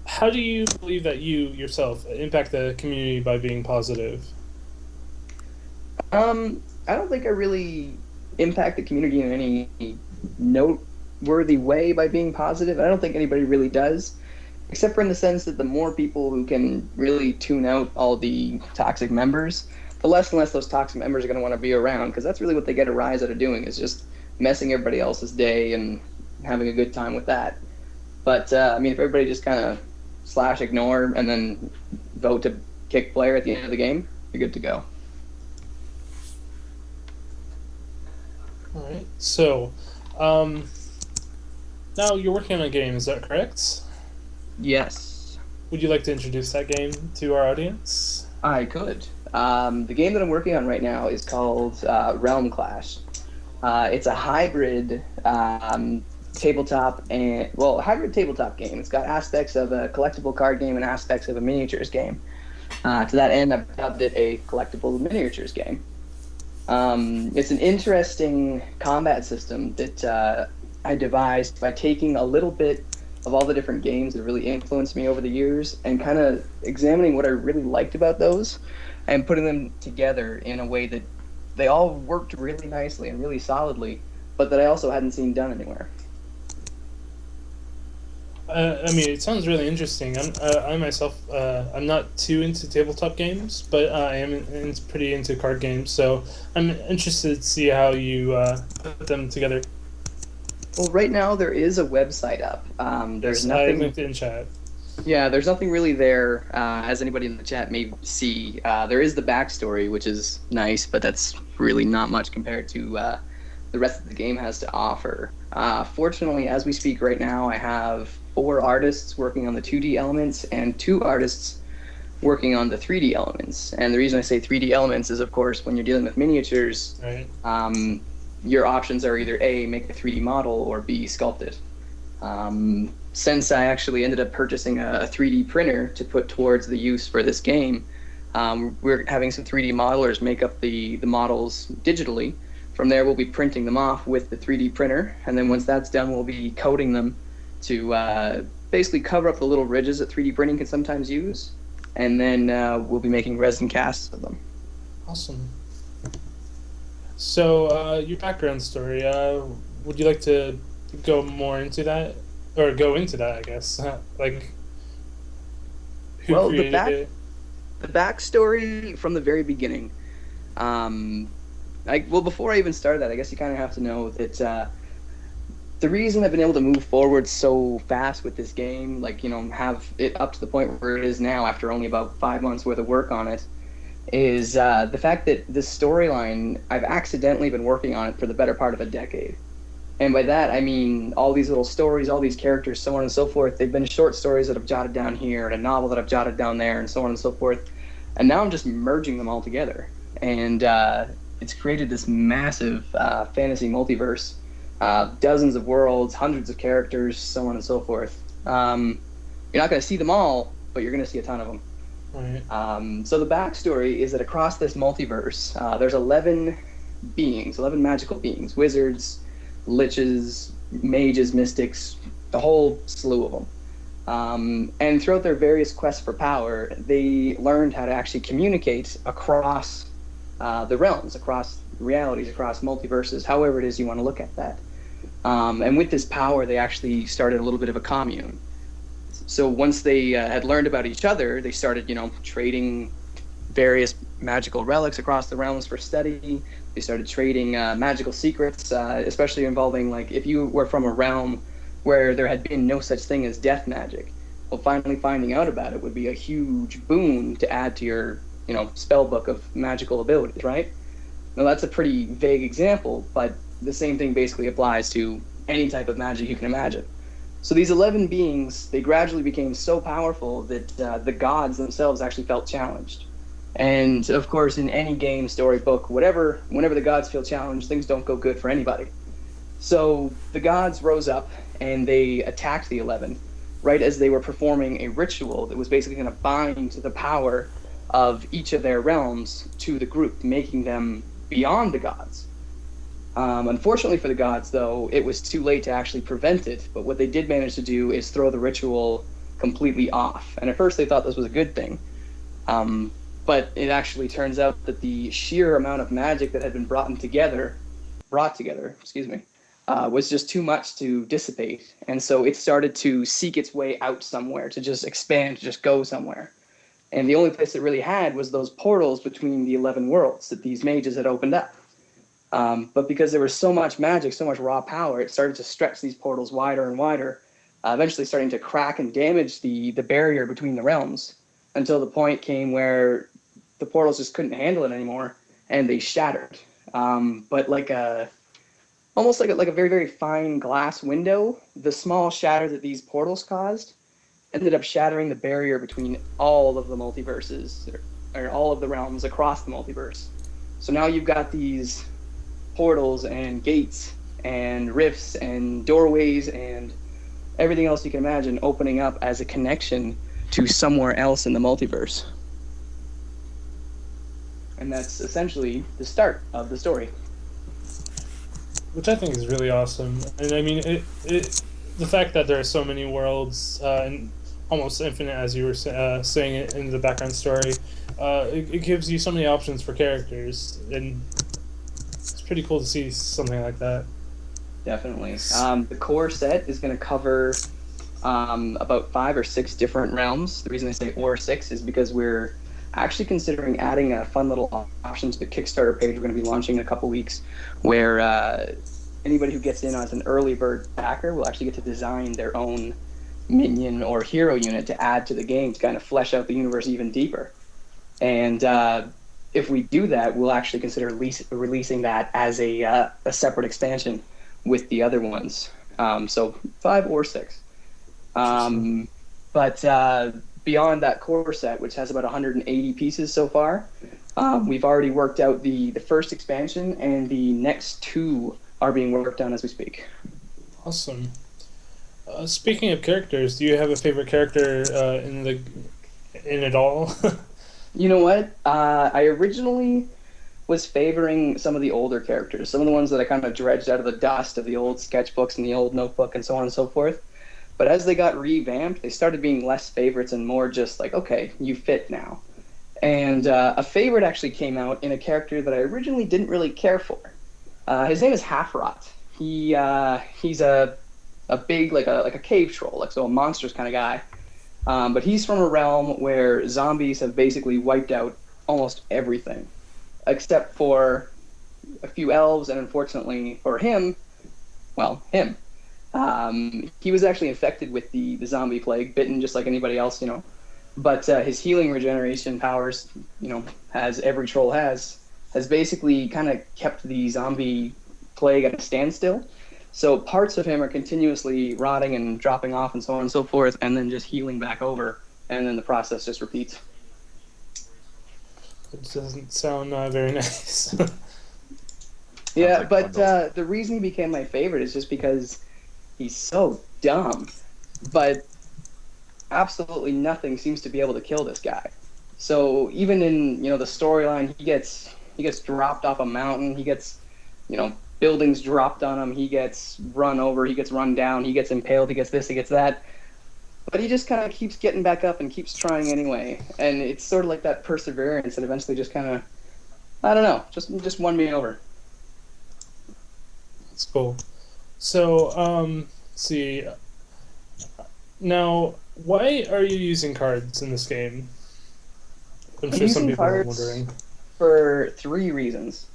B: how do you believe that you yourself impact the community by being positive?
D: I don't think I really impact the community in any noteworthy way by being positive. I don't think anybody really does, except for in the sense that the more people who can really tune out all the toxic members, the less and less those toxic members are going to want to be around, because that's really what they get a rise out of doing, is just messing everybody else's day and having a good time with that. But, I mean, if everybody just kind of /ignore and then vote to kick player at the end of the game, you're good to go.
B: All right. So, now you're working on a game, is that correct?
D: Yes.
B: Would you like to introduce that game to our audience?
D: I could. The game that I'm working on right now is called Realm Clash. It's a hybrid tabletop and, well, hybrid tabletop game. It's got aspects of a collectible card game and aspects of a miniatures game. To that end, I've dubbed it a collectible miniatures game. It's an interesting combat system that I devised by taking a little bit of all the different games that really influenced me over the years and kind of examining what I really liked about those and putting them together in a way that they all worked really nicely and really solidly, but that I also hadn't seen done anywhere.
B: I mean, it sounds really interesting. I myself, I'm not too into tabletop games, but I am pretty into card games. So I'm interested to see how you put them together.
D: Well, right now there is a website up. There's
B: I
D: nothing.
B: linked it in chat.
D: Yeah, there's nothing really there, as anybody in the chat may see. There is the backstory, which is nice, but that's really not much compared to the rest of the game has to offer. Fortunately, as we speak right now, I have 4 artists working on the 2D elements and 2 artists working on the 3D elements. And the reason I say 3D elements is, of course, when you're dealing with miniatures,
B: Right.
D: Your options are either A, make a 3D model, or B, sculpt it. Since I actually ended up purchasing a 3D printer to put towards the use for this game, we're having some 3D modelers make up the models digitally. From there, we'll be printing them off with the 3D printer, and then once that's done, we'll be coating them to basically cover up the little ridges that 3D printing can sometimes use, and then we'll be making resin casts of them.
B: Awesome. So, your background story, would you like to go more into that? Or go into that, I guess. Like, who
D: Well,
B: created it?
D: The backstory from the very beginning. Before I even started that, I guess you kind of have to know that the reason I've been able to move forward so fast with this game, have it up to the point where it is now after only about 5 months worth of work on it, is the fact that this storyline, I've accidentally been working on it for the better part of a decade. And by that, I mean all these little stories, all these characters, so on and so forth. They've been short stories that I've jotted down here, and a novel that I've jotted down there, and so on and so forth. And now I'm just merging them all together. And it's created this massive fantasy multiverse. Dozens of worlds, hundreds of characters, so on and so forth. You're not going to see them all, but you're going to see a ton of them.
B: Right.
D: So the backstory is that across this multiverse, there's 11 beings, 11 magical beings, wizards, liches, mages, mystics, a whole slew of them. And throughout their various quests for power, they learned how to actually communicate across the realms, across realities, across multiverses, however it is you want to look at that. And with this power, they actually started a little bit of a commune. So once they had learned about each other, they started, trading various magical relics across the realms for study. They started trading magical secrets, especially involving, if you were from a realm where there had been no such thing as death magic. Well, finally finding out about it would be a huge boon to add to your, spell book of magical abilities, right? Now, that's a pretty vague example, but the same thing basically applies to any type of magic you can imagine. So these 11 beings, they gradually became so powerful that the gods themselves actually felt challenged. And of course, in any game, story, book, whatever, whenever the gods feel challenged, things don't go good for anybody. So the gods rose up and they attacked the 11, right as they were performing a ritual that was basically going to bind the power of each of their realms to the group, making them beyond the gods. Unfortunately for the gods, though, it was too late to actually prevent it, but what they did manage to do is throw the ritual completely off. And at first they thought this was a good thing. But it actually turns out that the sheer amount of magic that had been brought together, was just too much to dissipate. And so it started to seek its way out somewhere, to just expand, to just go somewhere. And the only place it really had was those portals between the 11 worlds that these mages had opened up. But because there was so much magic, so much raw power, it started to stretch these portals wider and wider, eventually starting to crack and damage the barrier between the realms, until the point came where the portals just couldn't handle it anymore, and they shattered. But almost like a very, very fine glass window, the small shatter that these portals caused ended up shattering the barrier between all of the multiverses, or all of the realms across the multiverse. So now you've got these portals and gates and rifts and doorways and everything else you can imagine opening up as a connection to somewhere else in the multiverse. And that's essentially the start of the story.
B: Which I think is really awesome. And I mean, the fact that there are so many worlds and almost infinite, as you were saying it in the background story, it gives you so many options for characters, and it's pretty cool to see something like that.
D: Definitely. The core set is going to cover about 5 or 6 different realms. The reason I say or 6 is because we're actually considering adding a fun little option to the Kickstarter page we're going to be launching in a couple weeks, where anybody who gets in as an early bird backer will actually get to design their own minion or hero unit to add to the game to kind of flesh out the universe even deeper. And if we do that, we'll actually consider releasing that as a separate expansion with the other ones. So 5 or 6. But beyond that core set, which has about 180 pieces so far, we've already worked out the first expansion, and the next 2 are being worked on as we speak.
B: Awesome. Speaking of characters, do you have a favorite character in it all?
D: You know what? I originally was favoring some of the older characters, some of the ones that I kind of dredged out of the dust of the old sketchbooks and the old notebook and so on and so forth. But as they got revamped, they started being less favorites and more just like, okay, you fit now. And a favorite actually came out in a character that I originally didn't really care for. His name is Halfrot. He's a big, like a cave troll, like so a monstrous kind of guy. But he's from a realm where zombies have basically wiped out almost everything, except for a few elves, and unfortunately for him, him. He was actually infected with the zombie plague, bitten just like anybody else, But his healing regeneration powers, as every troll has basically kind of kept the zombie plague at a standstill. So parts of him are continuously rotting and dropping off and so on and so forth, and then just healing back over, and then the process just repeats.
B: It doesn't sound very nice.
D: Yeah,
C: like
D: but the reason he became my favorite is just because he's so dumb, but absolutely nothing seems to be able to kill this guy. So even in the storyline, he gets dropped off a mountain, he gets buildings dropped on him, he gets run over, he gets run down, he gets impaled, he gets this, he gets that. But he just kind of keeps getting back up and keeps trying anyway. And it's sort of like that perseverance that eventually just kind of, I don't know, just won me over.
B: That's cool. So, let's see. Now, why are you using cards in this game? I'm sure some people are wondering.
D: For 3 reasons.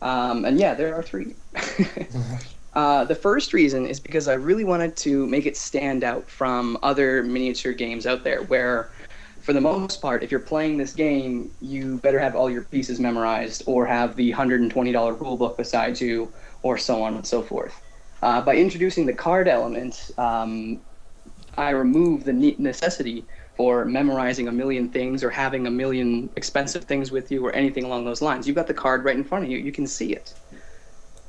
D: And yeah, there are 3. The first reason is because I really wanted to make it stand out from other miniature games out there where, for the most part, if you're playing this game, you better have all your pieces memorized or have the $120 rulebook beside you or so on and so forth. By introducing the card element, I remove the necessity for memorizing a million things or having a million expensive things with you or anything along those lines. You've got the card right in front of you. You can see it.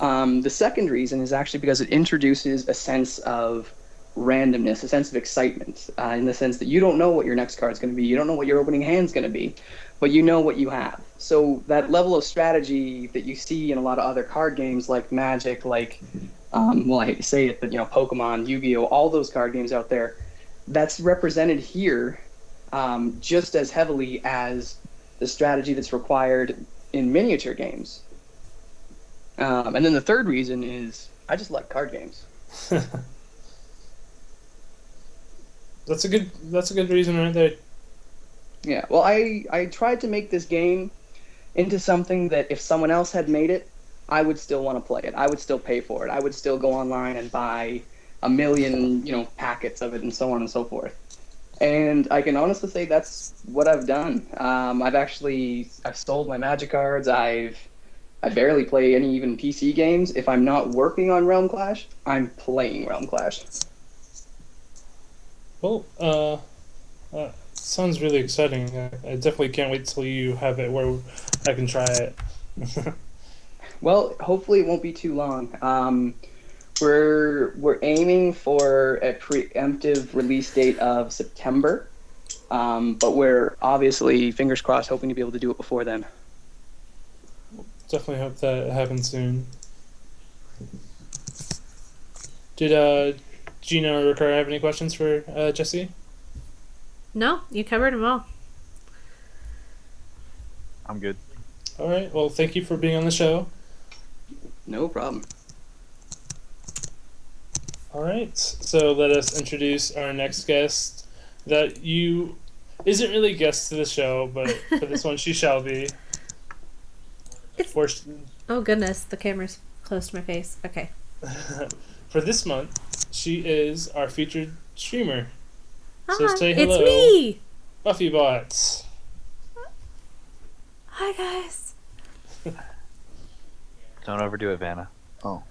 D: The second reason is actually because it introduces a sense of randomness, a sense of excitement, in the sense that you don't know what your next card's going to be. You don't know what your opening hand's going to be, but you know what you have. So that level of strategy that you see in a lot of other card games like Magic, like, I hate to say it, but, Pokemon, Yu-Gi-Oh!, all those card games out there, that's represented here just as heavily as the strategy that's required in miniature games. And then the third reason is I just like card games.
B: That's a good reason right there.
D: Yeah, well, I tried to make this game into something that if someone else had made it, I would still want to play it. I would still pay for it. I would still go online and buy a million, packets of it and so on and so forth. And I can honestly say that's what I've done. I've sold my Magic cards. I barely play any even PC games. If I'm not working on Realm Clash, I'm playing Realm Clash.
B: Well, sounds really exciting. I definitely can't wait till you have it where I can try it.
D: Well, hopefully it won't be too long. We're aiming for a preemptive release date of September, but we're obviously, fingers crossed, hoping to be able to do it before then.
B: Definitely hope that happens soon. Did Gina or Ricardo have any questions for Jesse?
A: No, you covered them all.
C: I'm good.
B: All right. Well, thank you for being on the show.
D: No problem.
B: All right. So let us introduce our next guest. That you isn't really a guest to the show, but for this one she shall be.
A: Oh goodness, the camera's close to my face. Okay.
B: For this month, she is our featured streamer. So
A: Hi,
B: say hello.
A: it's me.
B: Buffy Bots.
A: Hi guys.
C: Don't overdo it, Vanna. Oh.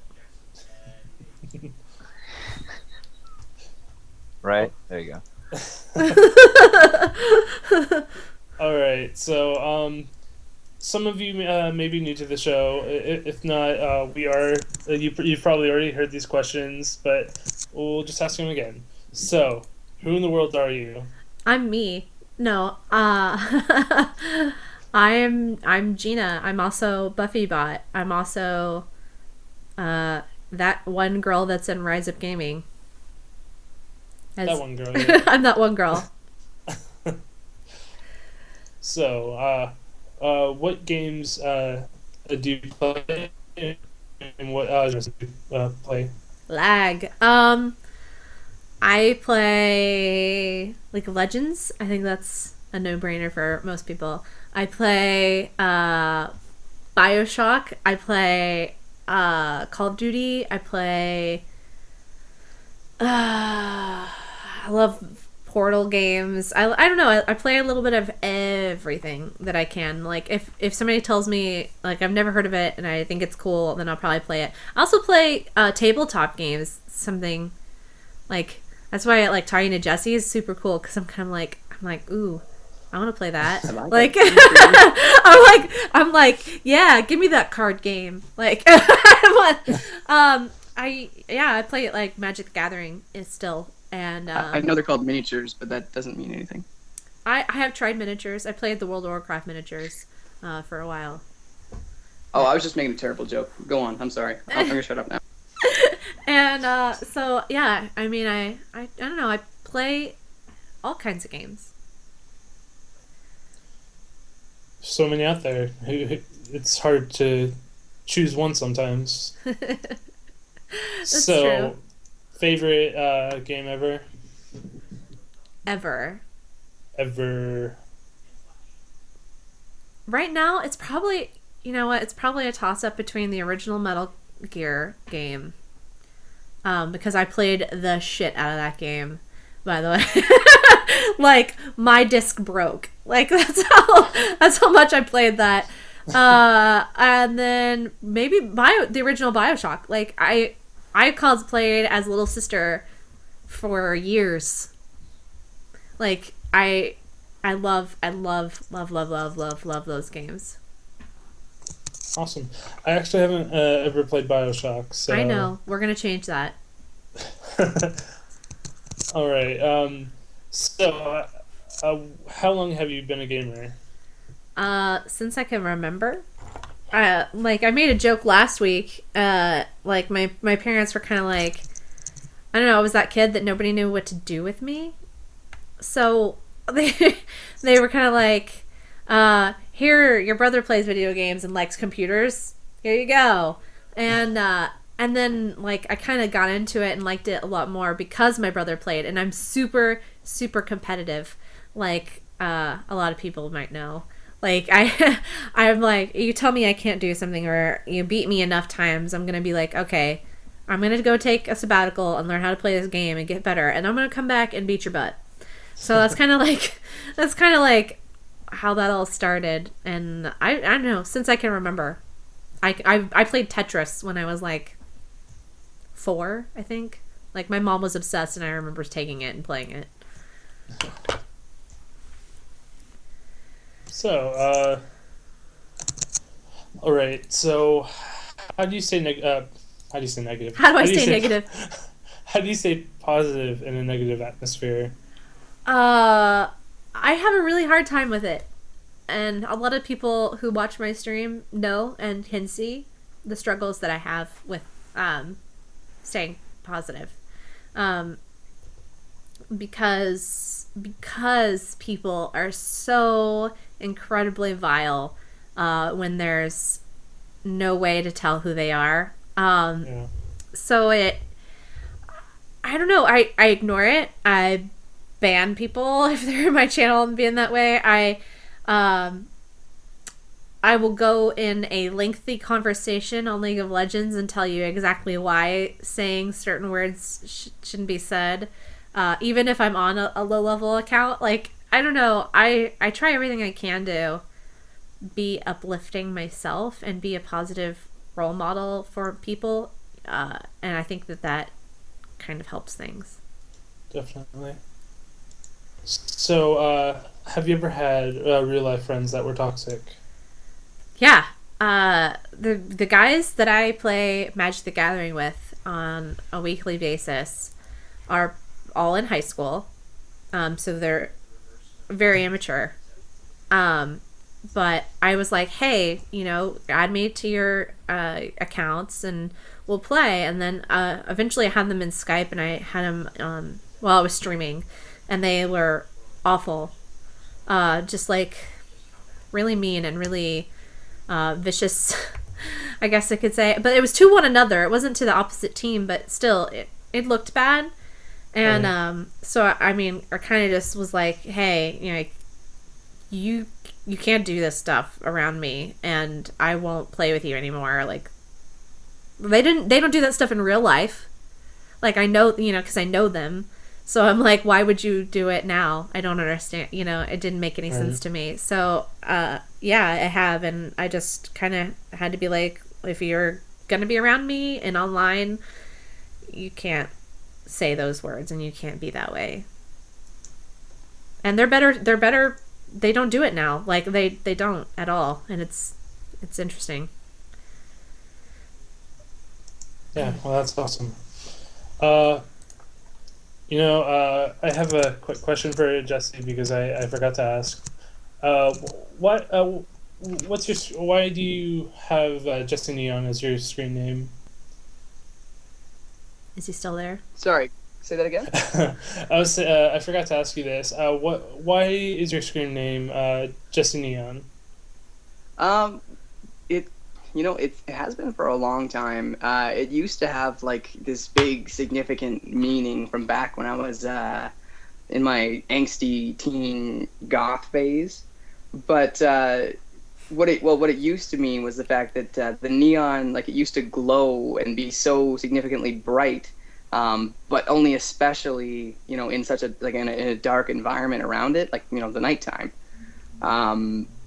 C: Right? There you go.
B: All right. So, some of you may be new to the show. If not, we are. You've probably already heard these questions, but we'll just ask them again. So, who in the world are you?
A: I'm me. No. I'm Gina. I'm also Buffy Bot. I'm also that one girl that's in Rise Up Gaming.
B: That one girl. Yeah.
A: I'm that one girl.
B: So, what games do you play, and what genres do you play?
A: Lag. I play League of Legends. I think that's a no-brainer for most people. I play BioShock. I play Call of Duty. I play I love Portal games. I don't know. I play a little bit of everything that I can. Like if somebody tells me like I've never heard of it and I think it's cool, then I'll probably play it. I also play tabletop games. Something like that's why I like talking to Jesse is super cool because I'm like ooh, I want to play that. Like I'm like yeah, give me that card game. Like I play it like Magic the Gathering is still. And
D: I know they're called miniatures, but that doesn't mean anything.
A: I have tried miniatures. I played the World of Warcraft miniatures for a while.
D: Oh, I was just making a terrible joke. Go on. I'm sorry. I'm gonna shut up now.
A: And so yeah, I mean, I don't know. I play all kinds of games.
B: So many out there. It's hard to choose one sometimes.
A: That's true.
B: Favorite game ever?
A: Ever. Right now, it's probably, you know what, it's probably a toss-up between the original Metal Gear game. Because I played the shit out of that game, by the way. Like, my disc broke. Like, that's how much I played that. And then maybe the original BioShock. Like, I cosplayed as Little Sister for years. Like I love those games.
B: Awesome. I actually haven't ever played BioShock, so
A: I know. We're gonna change that.
B: All right. So, how long have you been a gamer?
A: Since I can remember. Like I made a joke last week. Like my parents were kind of like, I don't know. I was that kid that nobody knew what to do with me, so they were kind of like, here your brother plays video games and likes computers. Here you go. And then like I kind of got into it and liked it a lot more because my brother played, and I'm super competitive, like a lot of people might know. Like I'm like, you tell me I can't do something or you beat me enough times, I'm gonna be like, okay, I'm gonna go take a sabbatical and learn how to play this game and get better, and I'm gonna come back and beat your butt. So that's kind of like how that all started. And I don't know, since I can remember, I played Tetris when I was like 4, I think. Like my mom was obsessed, and I remember taking it and playing it.
B: So, all right. So, how do you say How do you say negative?
A: How do I stay negative?
B: How do you stay positive in a negative atmosphere?
A: I have a really hard time with it. And a lot of people who watch my stream know and can see the struggles that I have with staying positive. Because people are so incredibly vile when there's no way to tell who they are. So I don't know. I ignore it. I ban people if they're in my channel and being that way. I will go in a lengthy conversation on League of Legends and tell you exactly why saying certain words shouldn't be said. Even if I'm on a low-level account. Like, I don't know. I try everything I can to be uplifting myself and be a positive role model for people. And I think that kind of helps things.
B: Definitely. So, have you ever had real-life friends that were toxic?
A: Yeah. The guys that I play Magic the Gathering with on a weekly basis are all in high school. So they're very immature. But I was like, hey, add me to your accounts and we'll play. And then eventually I had them in Skype and I had them while I was streaming. And they were awful. Just like really mean and really vicious, I guess I could say. But it was to one another. It wasn't to the opposite team, but still, it looked bad. And so, I mean, I kind of just was like, hey, you can't do this stuff around me, and I won't play with you anymore. Like, they don't do that stuff in real life. Like, I know, because I know them. So I'm like, why would you do it now? I don't understand. It didn't make any sense to me. So, yeah, I have. And I just kind of had to be like, if you're going to be around me and online, you can't say those words and you can't be that way. And they're better. They don't do it now. Like, they don't at all. And it's interesting.
B: Yeah, well, that's awesome. I have a quick question for Jesse because I forgot to ask. Why do you have Jesse Neon as your screen name?
A: Is he still there?
D: Sorry, say that again.
B: I forgot to ask you this. Why is your screen name Jesse Neon?
D: It has been for a long time. It used to have like this big significant meaning from back when I was in my angsty teen goth phase. But what it used to mean was the fact that the neon, like, it used to glow and be so significantly bright, but only especially in such a in a dark environment around it, like the nighttime.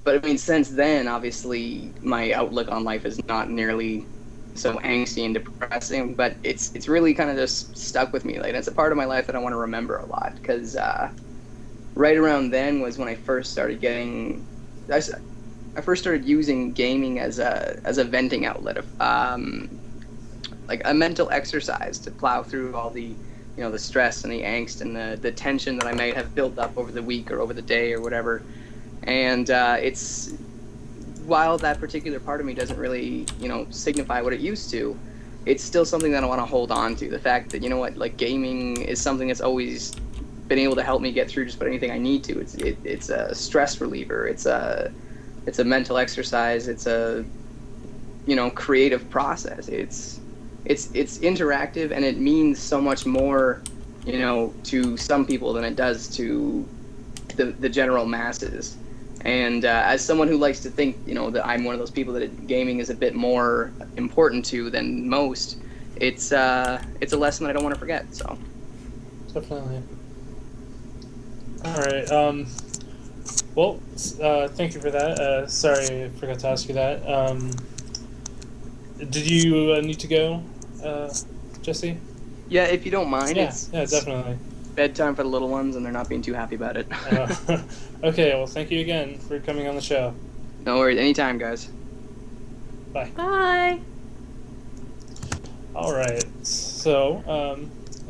D: But I mean, since then, obviously, my outlook on life is not nearly so angsty and depressing. But it's really kind of just stuck with me. Like, it's a part of my life that I want to remember a lot. Because right around then was when I first started I first started using gaming as a venting outlet, like a mental exercise to plow through all the the stress and the angst and the tension that I might have built up over the week or over the day or whatever. And it's, while that particular part of me doesn't really, signify what it used to, it's still something that I want to hold on to. The fact that, like, gaming is something that's always been able to help me get through just about anything I need to. It's a stress reliever. It's a mental exercise. It's a, creative process. It's interactive, and it means so much more, to some people than it does to the general masses. And as someone who likes to think, that I'm one of those people that gaming is a bit more important to than most, it's a lesson that I don't want to forget. So
B: Definitely. All right. Well, thank you for that. Sorry, I forgot to ask you that. Did you need to go, Jesse?
D: yeah, if you don't mind,
B: Yeah,
D: it's
B: definitely.
D: bedtime for the little ones, and they're not being too happy about it.
B: Okay, well, thank you again for coming on the show.
D: No worries, anytime, guys.
B: Bye.
A: Bye.
B: All right. So,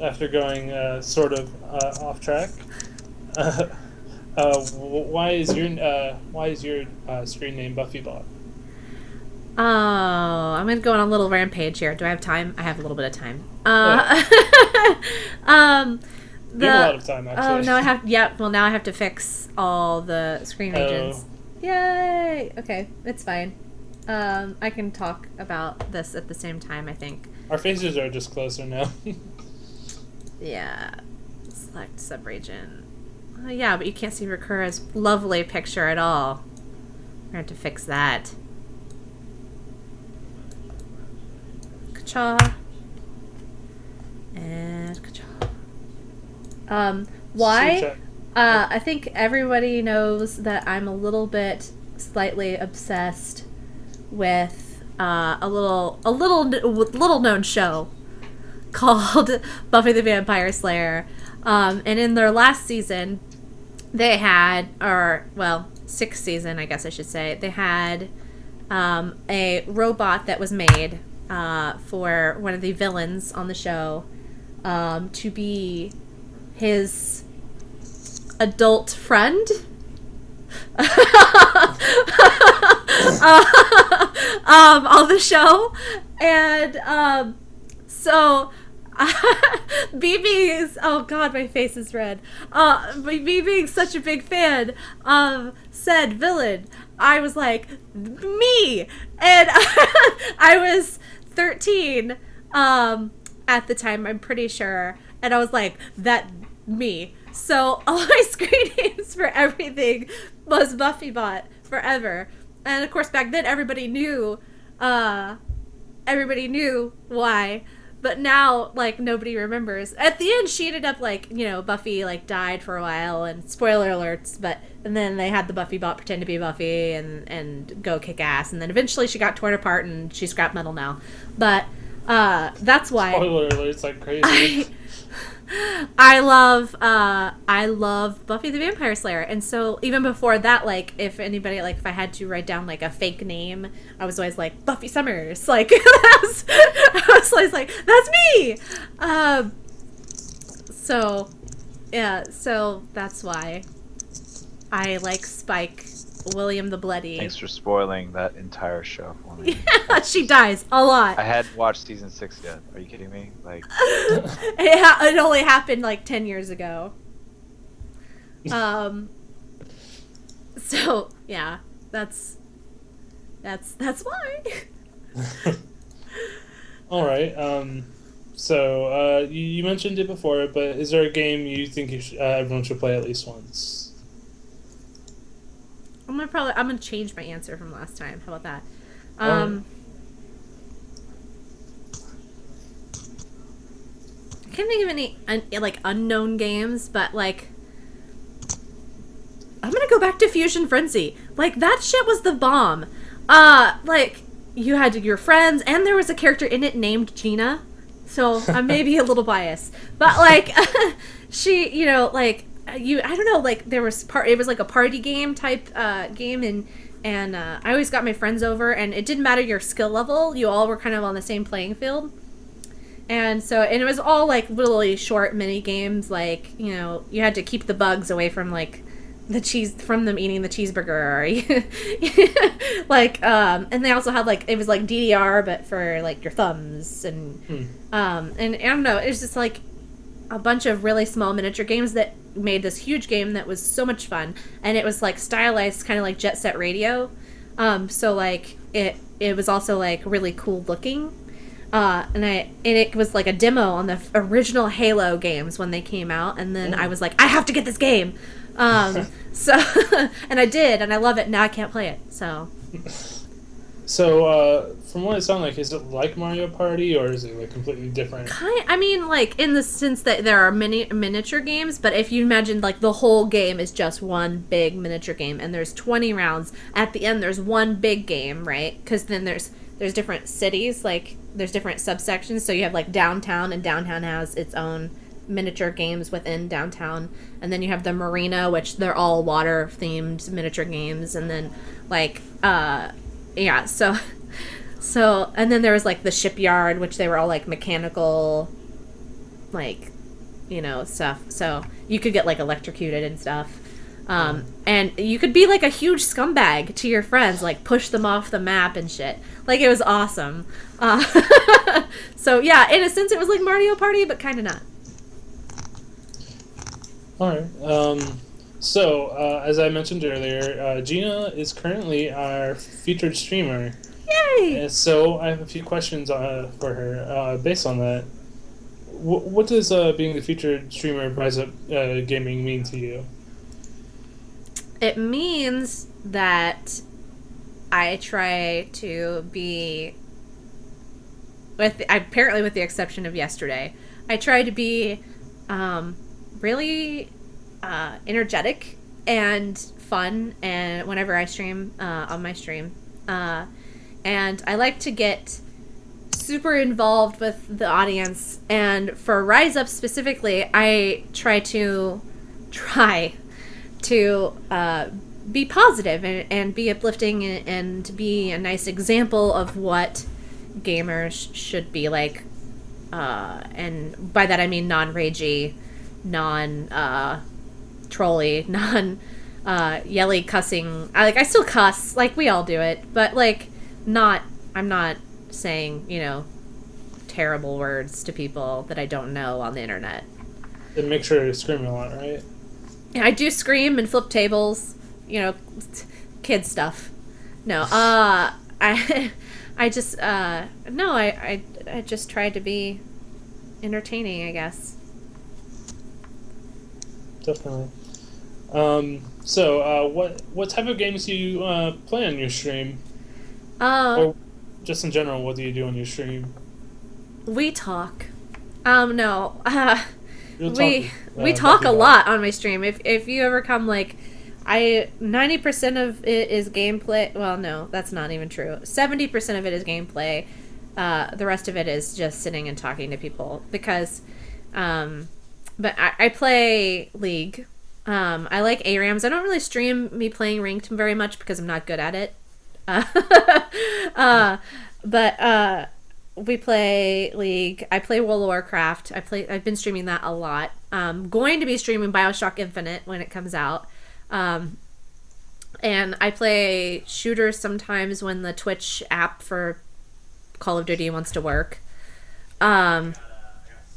B: after going sort of off track, why is your screen name BuffyBot?
A: Oh, I'm gonna go on a little rampage here. Do I have time? I have a little bit of time.
B: You have a lot of time, actually.
A: Oh no, I have. Yeah, well now I have to fix all the screen regions. Yay! Okay, it's fine. I can talk about this at the same time, I think.
B: Our faces are just closer now.
A: Yeah. Select subregion. Oh, yeah, but you can't see Rakura's lovely picture at all. We're going to have to fix that. Ka-cha. And ka-cha. Why? I think everybody knows that I'm a little bit slightly obsessed with a little known show called Buffy the Vampire Slayer. And in their last season, they had, sixth season, I guess I should say, they had a robot that was made for one of the villains on the show to be his adult friend. On the show. And so BB is, oh god, my face is red. Me being such a big fan of said villain, I was like, me! And I was 13 at the time, I'm pretty sure. And I was like, that me. So all my screen names for everything was BuffyBot forever. And of course back then everybody knew why. But now, like, nobody remembers. At the end, she ended up, like, Buffy, like, died for a while, and spoiler alerts, and then they had the BuffyBot pretend to be Buffy and go kick ass, and then eventually she got torn apart, and she's scrap metal now. But, that's why...
B: Spoiler alerts like crazy.
A: I love Buffy the Vampire Slayer, and so even before that, like, if anybody, like, if I had to write down, like, a fake name, I was always like, Buffy Summers, like, I was always like, that's me! So that's why I like Spike, William the Bloody.
C: Thanks for spoiling that entire show for me.
A: Yeah, she dies a lot.
C: I hadn't watched season 6 yet. Are you kidding me? Like,
A: it only happened like 10 years ago. So yeah, that's why.
B: All right. So you mentioned it before, but is there a game you think everyone should play at least once?
A: I'm gonna change my answer from last time. How about that? I can't think of any like unknown games, but like I'm gonna go back to Fusion Frenzy. Like that shit was the bomb. Like you had your friends, and there was a character in it named Gina. So I may be a little biased, but like she, like. I don't know, like there was it was like a party game type game, and I always got my friends over, and it didn't matter your skill level, you all were kind of on the same playing field. And it was all like really short mini games, like you had to keep the bugs away from like from them eating the cheeseburger, like and they also had like it was like DDR but for like your thumbs, and and I don't know, it was just like a bunch of really small miniature games that made this huge game that was so much fun, and it was like stylized kind of like Jet Set Radio, so like it was also like really cool looking, and it was like a demo on the original Halo games when they came out, and then I was like, I have to get this game, so and I did, and I love it. Now I can't play it, so
B: So, from what it sounds like, is it like Mario Party, or is it like completely different?
A: I mean, like in the sense that there are many miniature games, but if you imagine like the whole game is just one big miniature game, and there's 20 rounds. At the end, there's one big game, right? Because then there's different cities, like there's different subsections. So you have like downtown, and downtown has its own miniature games within downtown, and then you have the marina, which they're all water themed miniature games, and then like yeah, so So, and then there was like the shipyard, which they were all like mechanical, like, stuff. So you could get like electrocuted and stuff. And you could be like a huge scumbag to your friends, like push them off the map and shit. Like, it was awesome. So yeah, in a sense it was like Mario Party, but kind of not.
B: Alright. So, as I mentioned earlier, Gina is currently our featured streamer.
A: Yay!
B: And so I have a few questions for her based on that. What does being the featured streamer of Rise Up Gaming mean to you?
A: It means that I try to be, apparently with the exception of yesterday, I try to be really energetic and fun, and whenever I stream on my stream, and I like to get super involved with the audience. And for Rise Up specifically, I try to be positive and be uplifting and be a nice example of what gamers should be like. And by that I mean non-ragey, non-trolly, yelly cussing. I still cuss, like we all do it, but like I'm not saying, terrible words to people that I don't know on the internet.
B: And make sure to scream a lot, right?
A: Yeah, I do scream and flip tables, kid stuff. No, I just, no, I just tried to be entertaining, I guess.
B: Definitely. So, what type of games do you play on your stream? Or just in general, what do you do on your stream?
A: We talk. No. We talk a
B: about.
A: lot on my stream. If you ever come, 90% of it is gameplay. Well, no, that's not even true. 70% of it is gameplay. The rest of it is just sitting and talking to people because, but I play League. I like ARAMs. I don't really stream me playing ranked very much because I'm not good at it. But we play League. I play World of Warcraft. I've been streaming that a lot. Going to be streaming BioShock Infinite when it comes out. And I play shooters sometimes when the Twitch app for Call of Duty wants to work.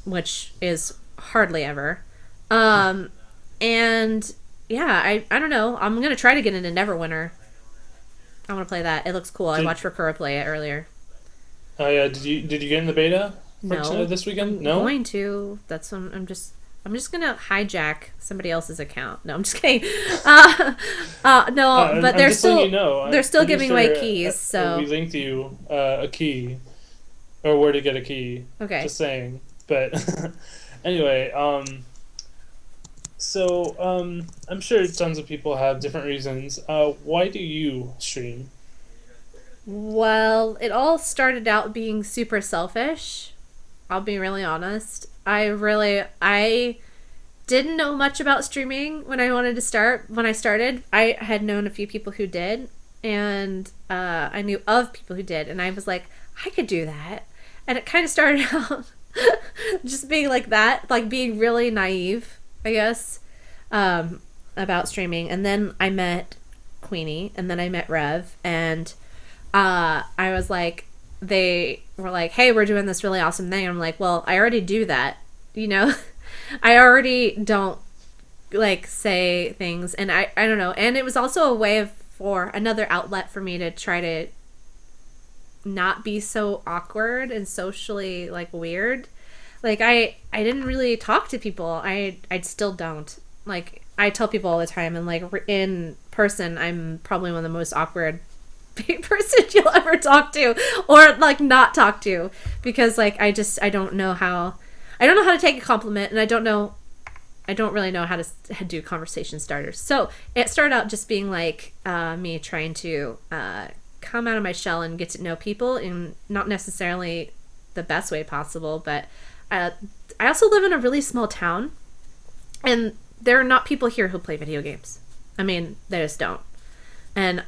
A: Which is hardly ever. And yeah, I don't know. I'm going to try to get into Neverwinter. I want to play that. It looks cool. I watched Rakura play it earlier.
B: Oh yeah, did you get in the beta
A: No.
B: this weekend?
A: I'm
B: No.
A: going to. That's when I'm just gonna hijack somebody else's account. No, I'm just kidding. No, but they're still they're still giving away keys. So
B: we linked you a key, or where to get a key.
A: okay.
B: Just saying. But anyway, so I'm sure tons of people have different reasons. Why do you stream?
A: Well, it all started out being super selfish. I'll be really honest. I didn't know much about streaming when I started. I had known a few people who did, and I knew of people who did, and I was like, I could do that. And it kind of started out just being like that, like being really naive, I guess, about streaming. And then I met Queenie, and then I met Rev, and I was like, they were like, hey, we're doing this really awesome thing. I'm like, well, I already do that, I already don't say things, and I don't know. And it was also a way for another outlet for me to try to not be so awkward and socially weird. I didn't really talk to people. I still don't. I tell people all the time, and in person I'm probably one of the most awkward person you'll ever talk to, or not talk to, because I don't know how to take a compliment, and I don't really know how to do conversation starters. So it started out just being me trying to come out of my shell and get to know people in not necessarily the best way possible, but I also live in a really small town, and there are not people here who play video games. I mean, they just don't. And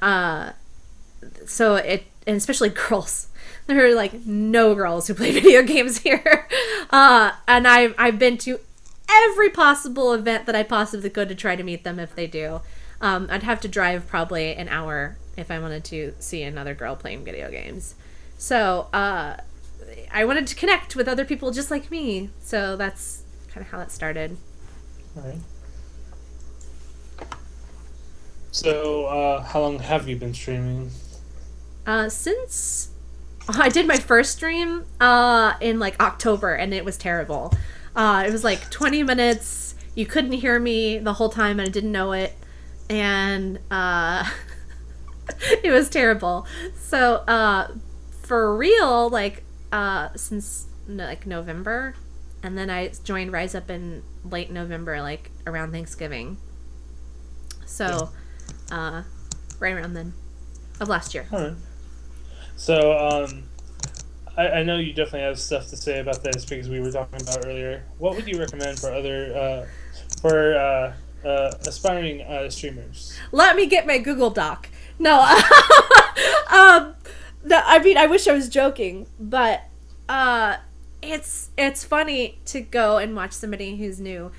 A: so and especially girls. There are like no girls who play video games here. And I've been to every possible event that I possibly could to try to meet them if they do. I'd have to drive probably an hour if I wanted to see another girl playing video games. So I wanted to connect with other people just like me. So that's kind of how that started.
B: All right. So how long have you been streaming?
A: Since I did my first stream in like October, and it was terrible. It was like 20 minutes. You couldn't hear me the whole time, and I didn't know it. And it was terrible. So for real, like since like November, and then I joined Rise Up in late November, like around Thanksgiving. So right around then of last year.
B: All right. So I know you definitely have stuff to say about this because we were talking about earlier. What would you recommend for other aspiring streamers?
A: Let me get my Google Doc. No, I mean, I wish I was joking, but it's funny to go and watch somebody who's new,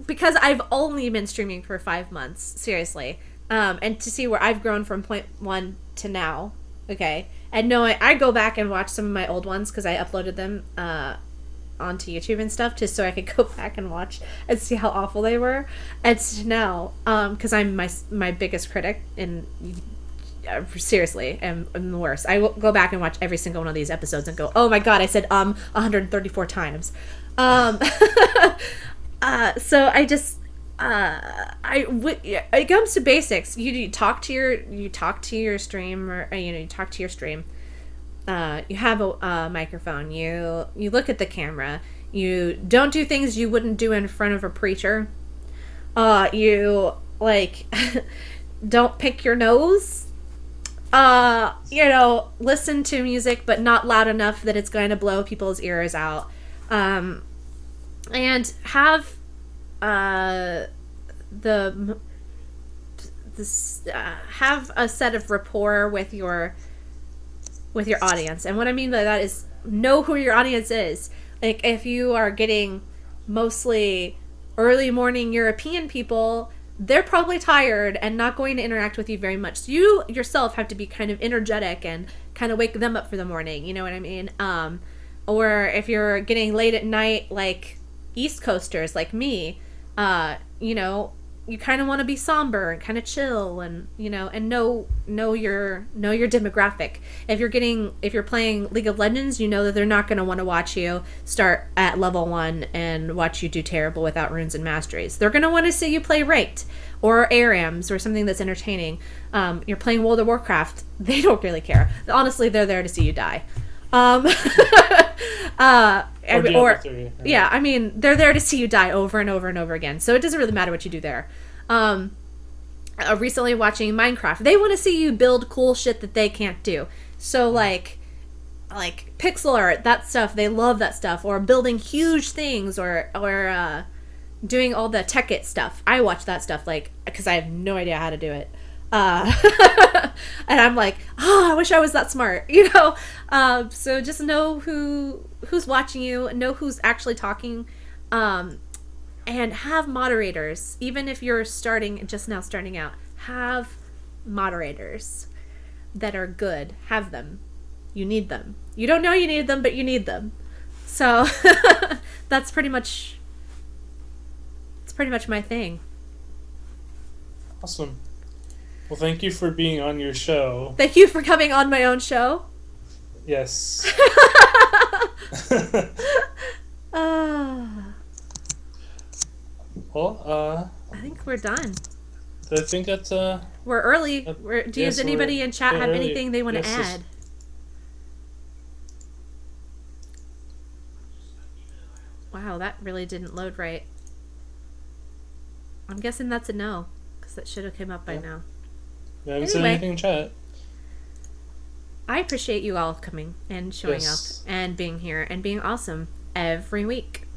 A: because I've only been streaming for 5 months, seriously, and to see where I've grown from point 1 to now. Okay, and no, I go back and watch some of my old ones because I uploaded them onto YouTube and stuff, just so I could go back and watch and see how awful they were. And so now, because I'm my biggest critic, and seriously, I'm the worst. I will go back and watch every single one of these episodes and go, oh my god, I said 134 times. So I just it comes to basics. You talk to your stream, or you talk to your stream. You have a microphone. You look at the camera. You don't do things you wouldn't do in front of a preacher. You like don't pick your nose. Listen to music, but not loud enough that it's going to blow people's ears out. And have have a set of rapport with your audience. And what I mean by that is know who your audience is. Like, if you are getting mostly early morning European people, they're probably tired and not going to interact with you very much. So you yourself have to be kind of energetic and kind of wake them up for the morning. You know what I mean? Or if you're getting late at night, like East Coasters like me, you kind of want to be somber and kind of chill, and and know your demographic. If you're playing League of Legends, you know that they're not going to want to watch you start at level 1 and watch you do terrible without runes and masteries. They're going to want to see you play ranked or ARAMs or something that's entertaining. You're playing World of Warcraft, they don't really care. Honestly, they're there to see you die. Yeah, I mean, they're there to see you die over and over and over again. So it doesn't really matter what you do there. Recently watching Minecraft, they want to see you build cool shit that they can't do. So like pixel art, that stuff, they love that stuff. Or building huge things, or doing all the tech it stuff. I watch that stuff, like, because I have no idea how to do it. And I'm like, I wish I was that smart, so just know who's watching you, know who's actually talking, and have moderators. Even if you're just now starting out, have moderators that are good. Have them. You need them. You don't know you need them, but you need them. So that's pretty much my thing.
B: Awesome. Well, thank you for being on your show.
A: Thank you for coming on my own show.
B: Yes. Well,
A: I think we're done.
B: I think that's
A: we're early. Does anybody in chat have anything they want to add? Wow, that really didn't load right. I'm guessing that's a no, because that should have come up by now.
B: I haven't said anything in chat.
A: I appreciate you all coming and showing up and being here and being awesome every week.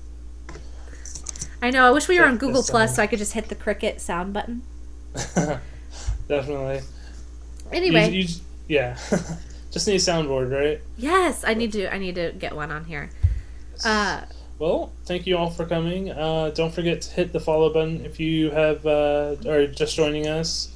A: I know, I wish we were on Google Plus so I could just hit the cricket sound button.
B: Definitely.
A: Anyway.
B: Yeah. Just need a soundboard, right?
A: Yes, I need to get one on here.
B: Well, thank you all for coming. Don't forget to hit the follow button if you have are just joining us.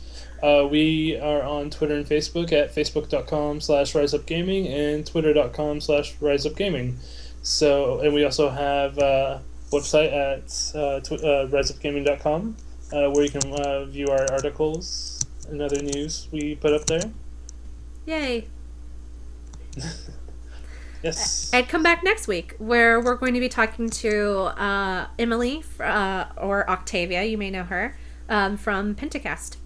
B: We are on Twitter and Facebook at facebook.com/riseupgaming and twitter.com/riseupgaming. So, and we also have a website at riseupgaming.com where you can view our articles and other news we put up there.
A: Yay.
B: Yes.
A: And come back next week where we're going to be talking to Emily, or Octavia, you may know her, from Pentacast.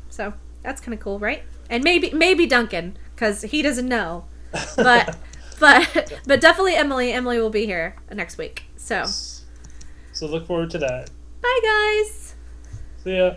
A: So that's kind of cool, right? And maybe Duncan, because he doesn't know. But but definitely Emily. Emily will be here next week. So
B: look forward to that.
A: bye, guys.
B: See ya.